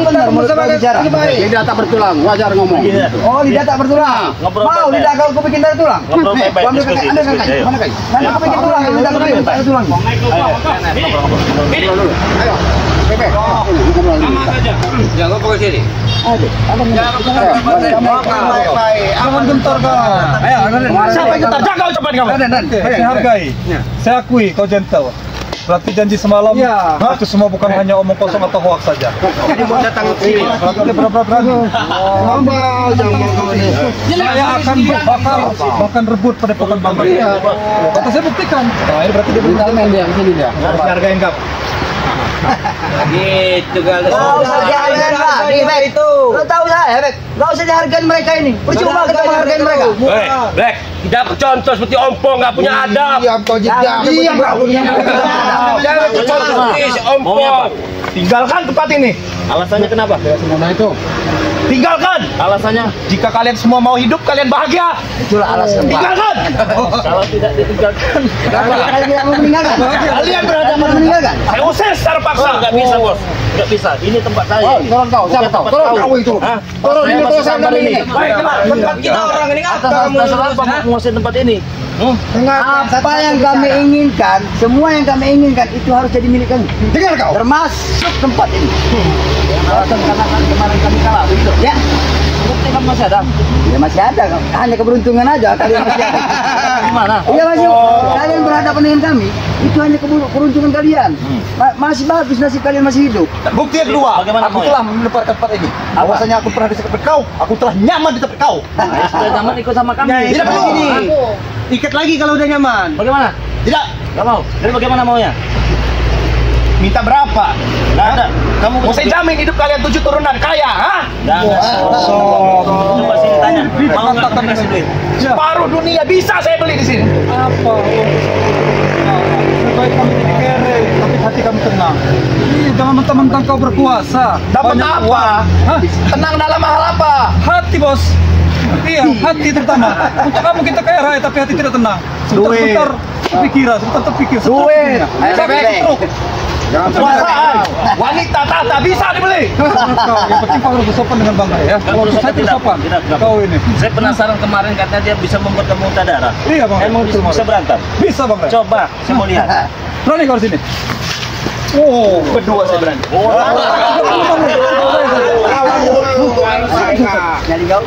[SPEAKER 2] Benar mulut kau bicara.
[SPEAKER 5] Lidah tak bertulang, wajar ngomong.
[SPEAKER 2] Oh, lidah tak bertulang.
[SPEAKER 1] Ngobrol
[SPEAKER 2] Mau
[SPEAKER 1] baik-baik.
[SPEAKER 2] lidah kau bikin dari tulang.
[SPEAKER 1] Ngobrol baik-baik,
[SPEAKER 2] Ambil
[SPEAKER 1] diskusi,
[SPEAKER 2] Anda kan
[SPEAKER 1] diskusi, ayo.
[SPEAKER 2] mana kan? Mana kau bikin tulang? Lidah kau bikin dari tulang.
[SPEAKER 5] Ngobrol dulu. Ayo. Bebek. Ngobrol dulu.
[SPEAKER 3] Jangan pokok sini.
[SPEAKER 4] Jangan gentar kau.
[SPEAKER 2] Ayo,
[SPEAKER 4] Siapa yang gentar? Jaga ucapan kamu. Saya hargai. Saya akui kau gentle. Berarti janji semalam itu semua bukan hanya omong kosong atau hoax saja.
[SPEAKER 5] Jadi mau datang ke sini.
[SPEAKER 4] Berani. Saya akan bahkan rebut padepokan Bangka. Kata saya buktikan. Nah, ini berarti dia benar.
[SPEAKER 5] Main dia sini dia.
[SPEAKER 4] Harus hargain kamu.
[SPEAKER 3] Gitu kan.
[SPEAKER 2] Kau usah dihargain lagi, Bek. Kau tahu saya, Bek. Kau usah dihargain mereka ini. Percuma kita menghargain mereka.
[SPEAKER 3] Bek, tidak contoh seperti ompong nggak punya adab.
[SPEAKER 5] Diam kau jeda.
[SPEAKER 2] Diam kau.
[SPEAKER 3] Jangan contoh seperti ompong.
[SPEAKER 4] Tinggalkan tempat ini.
[SPEAKER 1] Alasannya kenapa?
[SPEAKER 5] Semuanya itu.
[SPEAKER 4] Tinggalkan.
[SPEAKER 1] Alasannya
[SPEAKER 4] Jika kalian semua mau hidup, kalian bahagia.
[SPEAKER 2] Itulah alasan Pak.
[SPEAKER 4] Tinggalkan.
[SPEAKER 1] kalau tidak ditinggalkan,
[SPEAKER 2] Kalian tidak mau meninggalkan.
[SPEAKER 4] Kalian
[SPEAKER 2] Tidak mau meninggalkan.
[SPEAKER 4] Saya usir secara paksa.
[SPEAKER 1] nggak bisa bos, nggak bisa. Ini tempat saya.
[SPEAKER 5] Oh,
[SPEAKER 1] ini.
[SPEAKER 5] turun kau, siapa kau? Turun kau itu.
[SPEAKER 1] Hah?
[SPEAKER 5] Turun
[SPEAKER 1] Saya
[SPEAKER 5] ini
[SPEAKER 1] masih
[SPEAKER 5] tuh saya
[SPEAKER 1] sabar ini.
[SPEAKER 5] ini.
[SPEAKER 3] Tempat kita orang ini
[SPEAKER 1] Atas dasar apa mau menguasai tempat ini?
[SPEAKER 2] Apa yang kami inginkan, semua yang kami inginkan itu harus jadi milik kami.
[SPEAKER 5] Dengar kau.
[SPEAKER 2] Termasuk tempat ini. Alasan karena kemarin kami kalah begitu. Ya.
[SPEAKER 1] Bukti kamu masih ada?
[SPEAKER 2] Ya masih ada, hanya keberuntungan aja kalian masih ada.
[SPEAKER 1] Gimana?
[SPEAKER 2] Iya masih, kalian berhadapan dengan kami, itu hanya keberuntungan kalian. Masih bagus nasib kalian masih hidup.
[SPEAKER 4] Bukti yang kedua,
[SPEAKER 1] Bagaimana
[SPEAKER 4] aku
[SPEAKER 1] mau ya?
[SPEAKER 4] telah menempatkan tempat ini. Bahwasanya aku pernah di sekitar kau, aku telah nyaman di tempat kau.
[SPEAKER 1] Ya, sudah zaman ikut sama kami.
[SPEAKER 4] Tidak perlu.
[SPEAKER 2] Ikat lagi kalau udah nyaman.
[SPEAKER 1] Bagaimana?
[SPEAKER 4] Tidak.
[SPEAKER 1] Gak mau. Jadi bagaimana maunya?
[SPEAKER 4] Minta berapa?
[SPEAKER 1] Nggak ada. Kamu
[SPEAKER 4] Mau saya jamin hidup kalian 7 turunan kaya, ha?
[SPEAKER 1] Jangan. Coba sini tanya. Mau nggak kamu kasih duit?
[SPEAKER 4] Separuh dunia bisa saya beli di sini. Apa? Sebaik kamu jadi kere, tapi hati kamu tenang. Jangan mentang-mentang kau berkuasa. Dapat apa? Tenang dalam hal apa? Hati, bos. Iya, hati terutama. Untuk kamu kita kaya raya, tapi hati tidak tenang. Sebentar terpikir, sebentar terpikir.
[SPEAKER 2] Duit. Ayo, Bebek.
[SPEAKER 4] Kekuasaan, wanita tata bisa dibeli. Yang penting kau harus bersopan dengan bangga ya.
[SPEAKER 1] Kamu harus
[SPEAKER 4] Saya tidak sopan.
[SPEAKER 1] Tidak.
[SPEAKER 4] Kau ini.
[SPEAKER 1] Saya penasaran kemarin katanya dia bisa membuat kamu muntah darah.
[SPEAKER 4] Iya bang.
[SPEAKER 1] Emang bisa berantem?
[SPEAKER 4] Bisa bang.
[SPEAKER 1] Coba, saya mau lihat.
[SPEAKER 4] Berani kau di sini. Oh, berdua saya berani.
[SPEAKER 2] Jadi kau.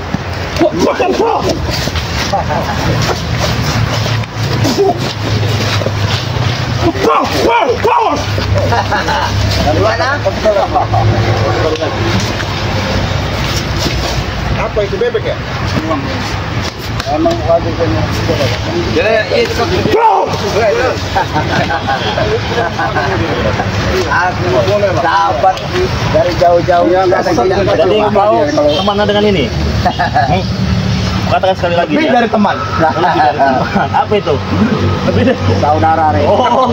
[SPEAKER 2] Dari mana?
[SPEAKER 5] Apa itu bebek ya?
[SPEAKER 2] Emang wajibnya. Aku dapat dari jauh-jauh.
[SPEAKER 1] Jadi kau kemana dengan ini? Katakan sekali lagi.
[SPEAKER 4] Lebih
[SPEAKER 1] Ya.
[SPEAKER 4] dari teman.
[SPEAKER 1] Lebih dari teman. Apa itu? Lebih dari
[SPEAKER 2] Saudara, Re.
[SPEAKER 1] Oh,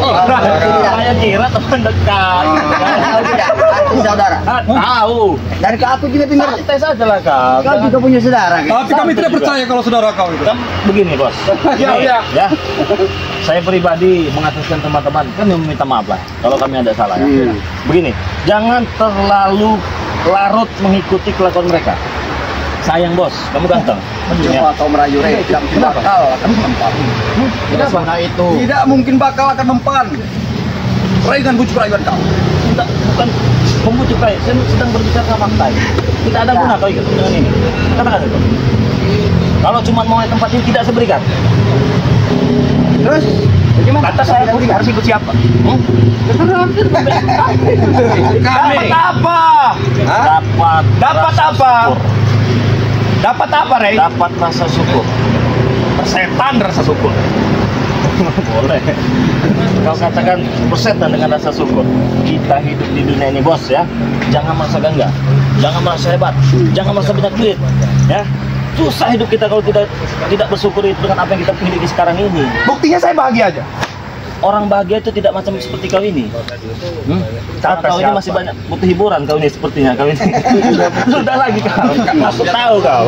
[SPEAKER 1] saya kira teman dekat.
[SPEAKER 2] Tahu tidak? Aku saudara.
[SPEAKER 1] Tahu.
[SPEAKER 2] Dan ke aku juga dengar.
[SPEAKER 1] Tes aja lah kau.
[SPEAKER 2] Kau juga punya saudara, kan?
[SPEAKER 4] Tapi kami tidak percaya kalau saudara kau itu.
[SPEAKER 1] Kan begini bos. Ini, ya. Saya pribadi mengataskan teman-teman kan meminta maaf lah kalau kami ada salah ya. Begini, jangan terlalu larut mengikuti kelakuan mereka. Sayang bos, kamu ganteng.
[SPEAKER 2] Coba kau merayu, Re. Tidak bakal akan mempan.
[SPEAKER 5] Tidak bangga itu.
[SPEAKER 4] Tidak mungkin bakal akan mempan. Rayuan bujuk rayuan kau.
[SPEAKER 1] Tidak, bukan membujuk saya sedang berbicara sama fakta. Tidak ada guna kau ikut dengan ini. Katakan itu. Kalau cuma mau tempat ini tidak saya berikan.
[SPEAKER 2] Terus, bagaimana?
[SPEAKER 1] Kata saya harus ikut siapa?
[SPEAKER 4] Dapat apa? Dapat apa? Dapat apa, Rey?
[SPEAKER 1] Dapat rasa syukur.
[SPEAKER 4] Persetan rasa syukur.
[SPEAKER 1] Boleh. Kau katakan persetan dengan rasa syukur. Kita hidup di dunia ini bos ya. Jangan merasa gangga. Jangan merasa hebat. Jangan merasa banyak duit. Ya. Susah hidup kita kalau tidak bersyukur dengan apa yang kita miliki sekarang ini.
[SPEAKER 4] Buktinya saya bahagia aja.
[SPEAKER 1] orang bahagia itu tidak macam seperti kau ini. Karena kau ini masih banyak butuh hiburan, kau ini sepertinya kau ini. Sudah lagi kau. Aku tahu kau.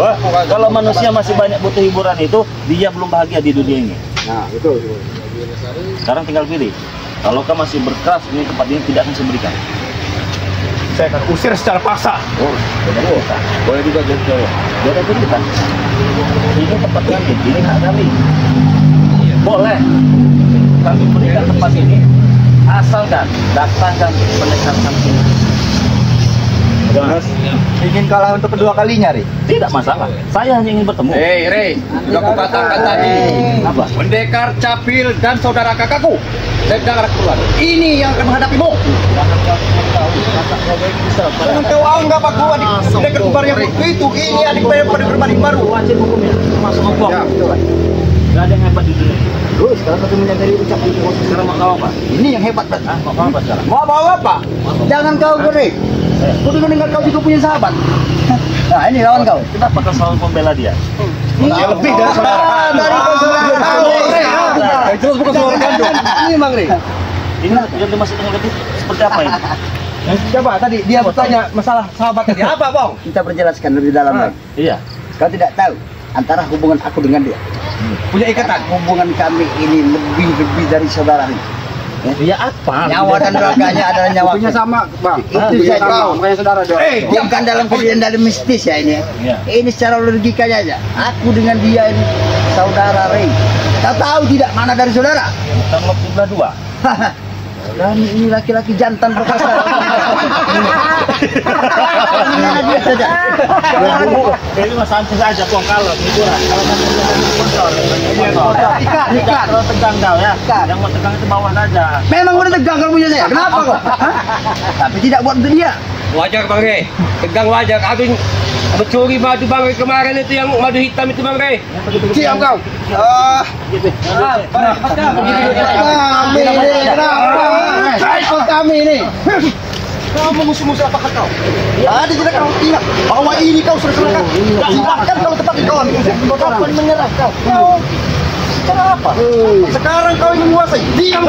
[SPEAKER 1] Kalau manusia masih banyak butuh hiburan itu, dia belum bahagia di dunia ini.
[SPEAKER 5] Nah, betul.
[SPEAKER 1] Sekarang tinggal pilih. Kalau kau masih berkeras, ini tempat ini tidak akan saya berikan.
[SPEAKER 3] Saya akan usir secara paksa.
[SPEAKER 1] Oh, boleh juga gitu. Dia ada kita. Ini tempat kami, ini hak kami. Boleh. Kami berikan tempat ini, asalkan datangkan pendekar kami.
[SPEAKER 4] Mas, ingin kalah untuk kedua kalinya, Ri?
[SPEAKER 1] Tidak masalah. Saya hanya ingin bertemu.
[SPEAKER 3] Hei, Rey, sudah kukatakan tadi.
[SPEAKER 1] Apa?
[SPEAKER 3] Pendekar Capil dan saudara kakakku sedang ada keluar. Ini yang akan menghadapimu.
[SPEAKER 4] Jangan kau anggap aku adik pendekar kembar yang begitu. Ini adik pendekar berbanding baru.
[SPEAKER 1] Wajib hukumnya, termasuk hukum. Gak ada yang hebat di dunia.
[SPEAKER 2] Terus sekarang kita menyadari ucapan itu.
[SPEAKER 1] Sekarang mau kau apa?
[SPEAKER 4] Ini yang hebat, Bang.
[SPEAKER 1] Mau kau apa sekarang?
[SPEAKER 4] Mau bawa apa? Jangan kau gerik. Aku dengar kau juga punya sahabat. Nah, ini lawan kau.
[SPEAKER 1] Kenapa kau selalu membela dia?
[SPEAKER 4] Dia lebih dari saudara. Dari kau saudara.
[SPEAKER 3] Terus bukan suara gandum.
[SPEAKER 4] Ini Bang Ri.
[SPEAKER 1] Ini yang dimaksud negatif seperti apa ini?
[SPEAKER 4] Coba tadi dia bertanya masalah sahabat tadi. Apa, Bang?
[SPEAKER 2] Kita perjelaskan lebih dalam lagi.
[SPEAKER 1] Iya.
[SPEAKER 2] Kau tidak tahu antara hubungan aku dengan dia.
[SPEAKER 4] Punya ikatan.
[SPEAKER 2] Hubungan kami ini lebih dari saudara.
[SPEAKER 1] Dia apa?
[SPEAKER 2] Nyawa dan raganya adalah nyawa.
[SPEAKER 5] Punya sama, Bang.
[SPEAKER 2] Itu
[SPEAKER 5] Punya
[SPEAKER 2] saya
[SPEAKER 5] sama,
[SPEAKER 2] tahu.
[SPEAKER 5] makanya saudara dia.
[SPEAKER 2] Bukan dalam kejadian dalam mistis ya ini.
[SPEAKER 1] Iya.
[SPEAKER 2] Ini secara logikanya aja. Aku dengan dia ini saudara Rey. Kau tahu tidak mana dari saudara?
[SPEAKER 1] Bukan lo sebelah dua.
[SPEAKER 2] Kami ini laki-laki jantan perkasa. Dia saja.
[SPEAKER 1] Ini mas santai saja kok kalau hiburan. Kalau nanti sponsor.
[SPEAKER 4] Ikat.
[SPEAKER 1] Kalau tegang kau ya. Yang mau tegang itu bawah saja.
[SPEAKER 2] Memang udah tegang kalau punya saya. Kenapa kok? Tapi tidak buat untuk dia.
[SPEAKER 3] Wajar Bang Rey. Tegang wajar. Aku mencuri madu Bang Rey kemarin itu yang madu hitam itu Bang Rey.
[SPEAKER 5] Siap kau.
[SPEAKER 2] Kami ini.
[SPEAKER 4] Kamu musuh-musuh apa kau? Tadi tidak kau ingat bahwa ini kau sudah serahkan. Bahkan kalau tempat di kawan. Kapan menyerah kau? Kau kenapa? Sekarang kau ingin menguasai. Diam.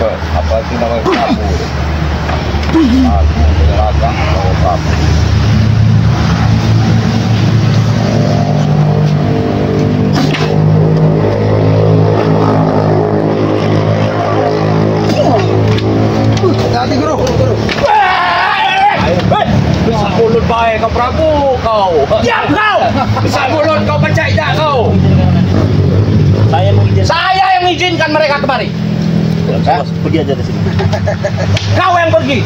[SPEAKER 3] Apa itu namanya kabur? Aku menyerahkan atau kabur?
[SPEAKER 4] Hati guru.
[SPEAKER 3] Bisa mulut baik kau Prabu kau. Diam kau. Bisa mulut kau baca tidak kau.
[SPEAKER 1] Saya mengizinkan.
[SPEAKER 3] Saya yang mengizinkan mereka kemari.
[SPEAKER 1] Pergi aja dari sini.
[SPEAKER 3] Kau yang pergi.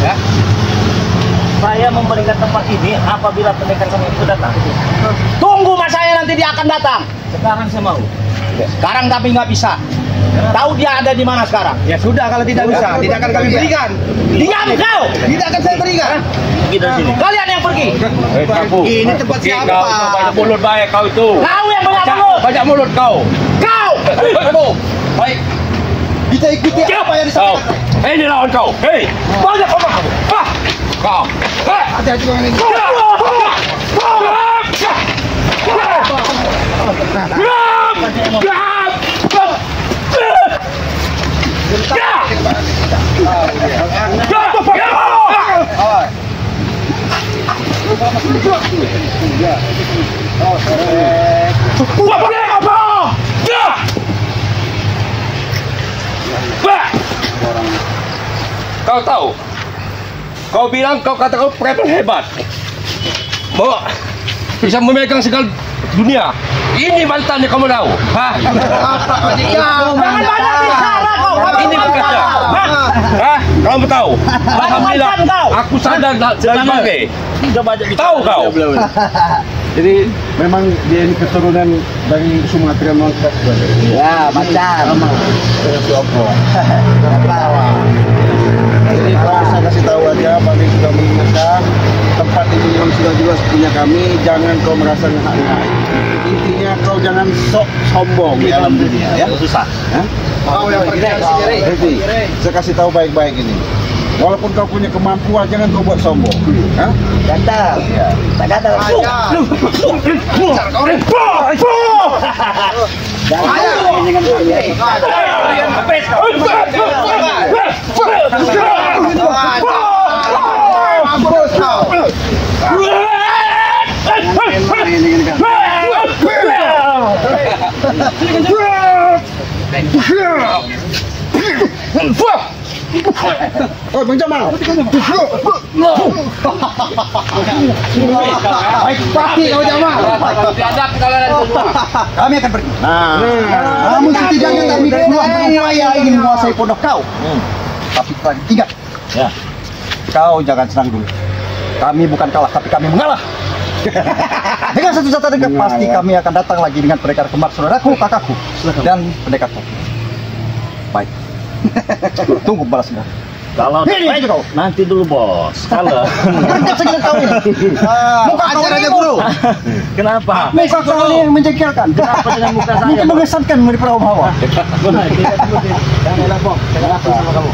[SPEAKER 3] Ya.
[SPEAKER 1] Saya memberikan tempat ini apabila pendekar kami itu datang.
[SPEAKER 3] Tunggu masanya nanti dia akan datang.
[SPEAKER 1] Sekarang saya mau.
[SPEAKER 3] Sekarang tapi nggak bisa. Tahu dia ada di mana sekarang?
[SPEAKER 4] Ya sudah kalau tidak bisa, tidak akan kami berikan.
[SPEAKER 3] Diam kau.
[SPEAKER 4] Tidak akan saya berikan.
[SPEAKER 1] Pergi dari sini.
[SPEAKER 3] Kalian yang pergi.
[SPEAKER 4] Ini tempat siapa?
[SPEAKER 3] Kau banyak mulut baik kau itu.
[SPEAKER 1] Kau yang banyak mulut.
[SPEAKER 3] Banyak mulut kau. Kau. Baik.
[SPEAKER 4] Kita ikuti apa yang
[SPEAKER 3] Kau.
[SPEAKER 4] disampaikan.
[SPEAKER 3] Ini lawan kau. Hei. Banyak orang kamu. Kau.
[SPEAKER 4] Hati-hati dengan ini.
[SPEAKER 3] Kau tahu? Kau bilang kau kata kau preman hebat. Mau bisa memegang segala dunia. Ini mantannya kamu tahu? Hah? Jangan banyak bicara kau. Ini bekerja. Hah? Kamu tahu? Alhamdulillah. Aku sadar dari bagai. Tahu kau?
[SPEAKER 5] Jadi memang dia ini keturunan dari Sumatera Mangkat.
[SPEAKER 2] Ya, pacar.
[SPEAKER 5] Jadi kalau saya kasih tahu aja, Bang sudah mengingatkan tempat ini yang sudah jelas punya kami, jangan kau merasa ngehak-ngehak.
[SPEAKER 2] Intinya kau jangan sok sombong di dalam dunia ya.
[SPEAKER 1] Susah.
[SPEAKER 2] Kau yang pergi sendiri. Saya kasih tahu baik-baik ini. Walaupun kau punya kemampuan, jangan kau buat sombong. Hah? Gatal. Tak gatal. Oh, Bang Jamal. Baik pasti kau Jamal.
[SPEAKER 4] Kami akan pergi. Namun setidaknya kami berupaya ingin menguasai pondok kau. Tapi ingat,
[SPEAKER 1] Ya.
[SPEAKER 4] kau jangan senang dulu. Kami bukan kalah, tapi kami mengalah. Dengan satu catatan dekat, pasti kami akan datang lagi dengan pendekar kembar saudaraku, kakakku, dan pendekarku. Baik. Tunggu balasnya.
[SPEAKER 1] Kalau
[SPEAKER 4] Ini kau.
[SPEAKER 1] nanti dulu bos. Kalau
[SPEAKER 4] Kerja segala kau ini. Muka kau aja guru.
[SPEAKER 1] kenapa?
[SPEAKER 4] Muka kau ini yang menjengkelkan.
[SPEAKER 1] Kenapa dengan muka saya?
[SPEAKER 4] Mungkin mengesankan di perahu hawa.
[SPEAKER 1] Jangan lapor, jangan lapor sama kamu.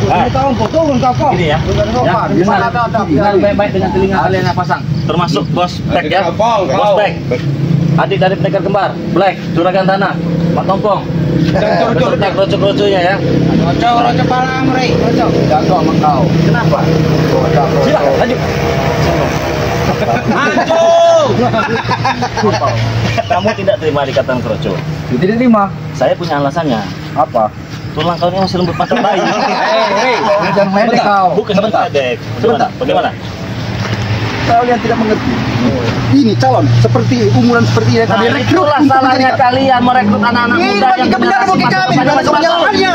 [SPEAKER 2] Ini tahu betul kau.
[SPEAKER 1] Ini ya. Dengar baik-baik dengan telinga kalian yang pasang. Termasuk bos Black ya. Bos Black. Adik dari pendekar kembar, Black, juragan tanah, Pak Tompong. Beserta kroco-kroconya ya.
[SPEAKER 2] Roco palang, Rey. Roco.
[SPEAKER 5] Jatuh sama kau.
[SPEAKER 1] Kenapa? Silakan lanjut. Kamu tidak terima dikatakan kroco.
[SPEAKER 5] Tidak terima.
[SPEAKER 1] Saya punya alasannya.
[SPEAKER 5] Apa?
[SPEAKER 1] Tulang kau ini masih lembut macam bayi.
[SPEAKER 5] Jangan medek kau.
[SPEAKER 1] Bukan sebentar, Dek. Sebentar. Bagaimana?
[SPEAKER 4] Kalian tidak mengerti. Ini calon seperti umuran seperti ini kami rekrut
[SPEAKER 1] itulah
[SPEAKER 4] untuk
[SPEAKER 1] salahnya
[SPEAKER 4] mereka.
[SPEAKER 1] kalian merekrut anak-anak
[SPEAKER 4] Ini
[SPEAKER 1] muda
[SPEAKER 4] bagi
[SPEAKER 1] yang
[SPEAKER 4] kebenaran bagi kami, bukan kebenarannya.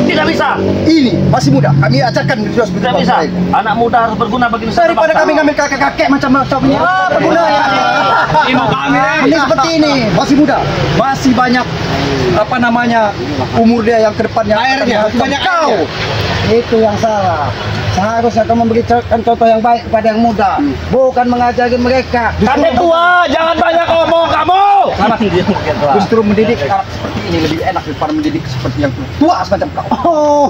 [SPEAKER 1] Tidak bisa.
[SPEAKER 4] Ini masih muda. Kami ajarkan terus
[SPEAKER 1] Tidak bisa. Anak muda harus berguna bagi nusa
[SPEAKER 4] Daripada kami ngambil kakek-kakek macam-macam ini, apa gunanya?
[SPEAKER 5] Ibu kami.
[SPEAKER 4] Ini seperti ini, masih muda, masih banyak apa namanya umur dia yang kedepannya.
[SPEAKER 2] Airnya,
[SPEAKER 4] banyak
[SPEAKER 2] kau.
[SPEAKER 4] Itu yang salah. Seharusnya kamu memberikan contoh yang baik kepada yang muda, bukan mengajari mereka.
[SPEAKER 1] Kakek tua, jangan banyak ngomong kamu.
[SPEAKER 4] Justru mendidik anak seperti ini lebih enak daripada mendidik seperti yang tua semacam kau. Oh,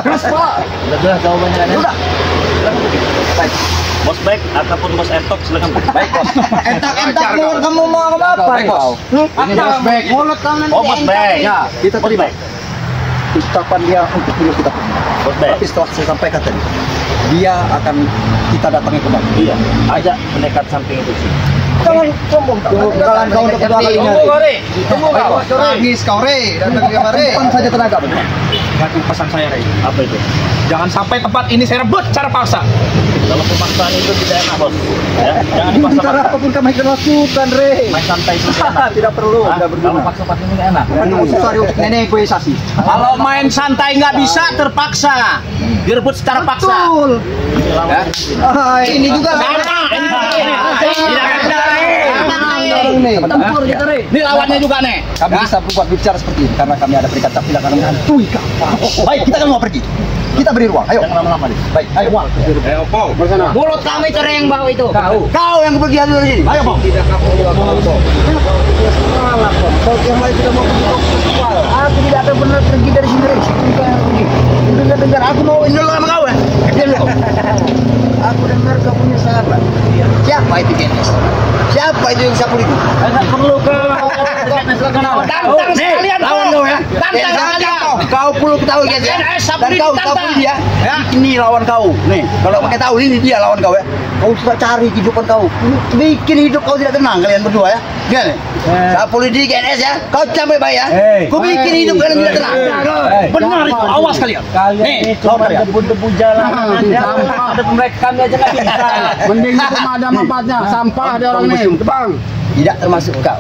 [SPEAKER 4] keras pak.
[SPEAKER 1] Sudah jawabannya kan?
[SPEAKER 4] Sudah. Baik.
[SPEAKER 1] Bos Baik ataupun Bos Entok silakan.
[SPEAKER 4] Baik bos. Entak kamu mau apa?
[SPEAKER 5] Baik, bos.
[SPEAKER 4] Ini bos baik. Mulut tangan.
[SPEAKER 1] Oh, Bos Baik.
[SPEAKER 4] Ya, kita
[SPEAKER 1] Bos
[SPEAKER 4] terima.
[SPEAKER 1] Baik.
[SPEAKER 4] Ucapan dia untuk beliau kita terima.
[SPEAKER 1] Bos Baik.
[SPEAKER 4] Tapi setelah saya sampaikan tadi, dia akan kita datangi kembali.
[SPEAKER 1] Iya, ajak pendekat samping itu sih.
[SPEAKER 4] Jangan sombong. Kalian kau untuk kedua kalinya.
[SPEAKER 5] Tunggu kau.
[SPEAKER 4] Nangis kau re, datang dia re. Simpan saja tenaga.
[SPEAKER 5] Ganti pesan saya, Rey.
[SPEAKER 1] Apa itu?
[SPEAKER 5] Jangan sampai tempat ini saya rebut secara paksa.
[SPEAKER 1] Kalau pemaksaan itu tidak enak, Bos. Ya, jangan dipaksa.
[SPEAKER 4] Cara apapun kami akan lakukan re.
[SPEAKER 1] Main santai itu tidak enak.
[SPEAKER 4] Tidak perlu,
[SPEAKER 1] Ah,
[SPEAKER 4] tidak
[SPEAKER 1] kalau
[SPEAKER 4] berguna.
[SPEAKER 1] paksa-paksa ini nggak enak.
[SPEAKER 4] Penuh susah negosiasi.
[SPEAKER 5] Kalau main santai nggak bisa, terpaksa. Direbut secara paksa.
[SPEAKER 4] Betul.
[SPEAKER 1] Ini lawan.
[SPEAKER 4] Ini juga.
[SPEAKER 5] Tempur kita, Rey. Ini lawannya juga nih.
[SPEAKER 4] Kami bisa berbuat bicara seperti ini karena kami ada berikat tapi tidak akan menghantui kau. Baik, kita kan mau pergi. Kita beri ruang. Ayo.
[SPEAKER 1] Jangan lama-lama deh.
[SPEAKER 4] Baik, ayo.
[SPEAKER 2] Ayo, Pong, bersana.
[SPEAKER 5] Mulut kami itu yang bawa itu.
[SPEAKER 4] Kau yang pergi dari sini. Ayo, Bang.
[SPEAKER 2] Tidak kamu juga mau.
[SPEAKER 4] Kalau yang lain sudah mau pergi. Aku tidak akan pernah pergi dari sini. Dengar, aku mau ini dulu sama kau ya. Aku dengar kau punya sahabat. Siapa itu Genes? Siapa itu yang sapu itu?
[SPEAKER 1] Enggak perlu ke
[SPEAKER 5] Tantang sekalian
[SPEAKER 4] Lawan kau ya.
[SPEAKER 5] Tantang aja.
[SPEAKER 4] Kau perlu tahu Genes ya. Dan kau tahu dia. Ini lawan kau. Nih, kalau pakai tahu ini dia lawan kau ya. Kau suka cari kehidupan kau. Bikin hidup kau tidak tenang kalian berdua ya. Gimana? Sapu lidi GNS ya. Kau sampai baik ya. Kau bikin hidup kalian tidak tenang.
[SPEAKER 5] Benar itu. Awas kalian.
[SPEAKER 1] Kalian ini cuma debu-debu jalanan aja. Ada mereka kami aja nggak bisa.
[SPEAKER 2] Mending di pemadam manfaatnya. Sampah ada orang nih, Bang.
[SPEAKER 4] Tidak termasuk kau.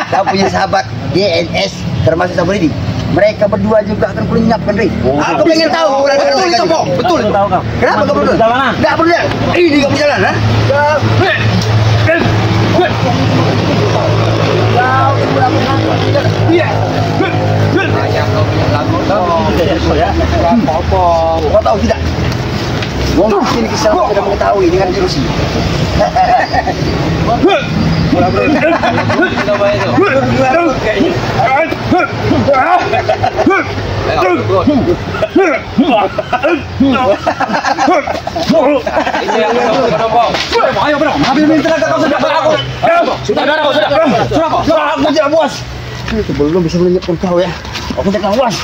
[SPEAKER 4] Kau punya sahabat GNS termasuk sapu lidi. Mereka berdua juga akan kulenyapkan, Ri. Aku pengen tahu. Betul itu, Pok. Betul itu.
[SPEAKER 1] Tahu kau?
[SPEAKER 4] Kenapa kau berdua?
[SPEAKER 1] Jalanan.
[SPEAKER 4] Enggak berdua. Ini kau berjalan, ha?
[SPEAKER 1] Ya.
[SPEAKER 4] Kau tahu tidak? Wong sini kisah tidak mengetahui dengan jerusi. Ayo bro, ambil minta kau sudah aku. Sudah kok. Aku tidak puas. Sebelum bisa melenyapkan kau ya. Aku tidak puas.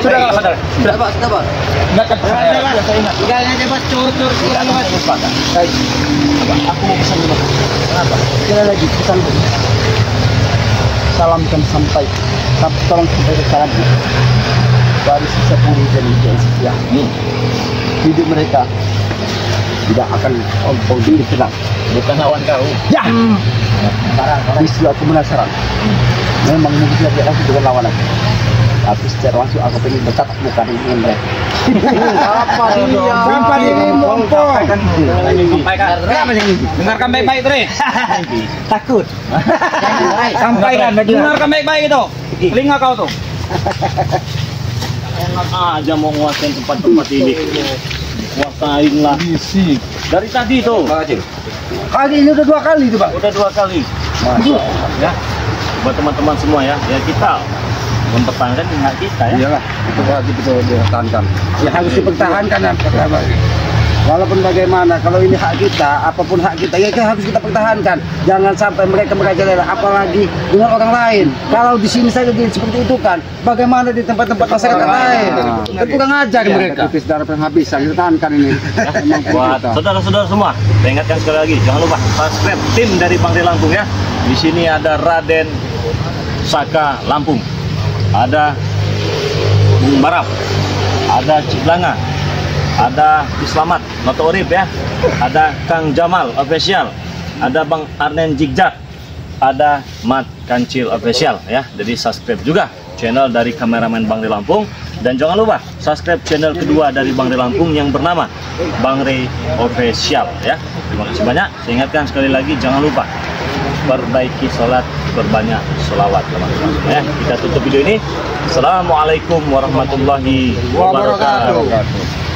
[SPEAKER 3] Sudah sadar.
[SPEAKER 2] Sudah Pak. Tinggalnya aja Pak, cur-cur kurang Pak.
[SPEAKER 4] Aku mau pesan dulu. Kenapa? Sekali lagi pesan dulu. Salamkan sampai tolong sampaikan salam dari sisa puri dan setia. Hidup mereka tidak akan jadi tenang.
[SPEAKER 1] Bukan lawan kau.
[SPEAKER 4] Ya. Justru aku penasaran. Memang mungkin dia langsung dengan lawan aku. Tapi secara langsung aku pengen bertatap muka dengan mereka.
[SPEAKER 5] Apa dia?
[SPEAKER 2] Sampai ini mompong.
[SPEAKER 5] Dengarkan baik-baik, Tre.
[SPEAKER 4] Takut.
[SPEAKER 2] Sampaikan
[SPEAKER 5] Dengarkan baik-baik itu. Telinga kau tuh.
[SPEAKER 1] Enak aja mau nguasain tempat-tempat ini. Kuasain lah. Dari tadi tuh.
[SPEAKER 2] Kali ini udah 2 kali itu Pak.
[SPEAKER 1] Udah 2 kali. Ya. Buat teman-teman semua ya, kita mempertahankan hak kita ya.
[SPEAKER 5] Iyalah, itu wajib betul dipertahankan.
[SPEAKER 2] Ya harus dipertahankan ya Pak. Walaupun bagaimana, kalau ini hak kita, apapun hak kita, ya harus kita pertahankan. Jangan sampai mereka merajalela, apalagi dengan orang lain. Kalau di sini saja seperti itu kan, bagaimana di tempat-tempat masyarakat lain? Kan kurang ajar mereka.
[SPEAKER 5] Tipis darah penghabis, kita tahankan ini.
[SPEAKER 1] Buat saudara-saudara semua, saya ingatkan sekali lagi, jangan lupa subscribe tim dari Bangre Lampung ya. Di sini ada Raden Saka Lampung, ada Bung Barap, ada Ciblanga, ada Islamat Noto Urip ya, ada Kang Jamal Official, ada Bang Arnen Jigjak, ada Mat Kancil Official ya. Jadi subscribe juga channel dari kameramen Bangre Lampung, dan jangan lupa subscribe channel kedua dari Bangre Lampung yang bernama Bangre Official ya. Terima kasih banyak. Saya ingatkan sekali lagi, jangan lupa perbaiki sholat, berbanyak sholawat teman-teman ya. Kita tutup video ini. Assalamualaikum warahmatullahi wabarakatuh.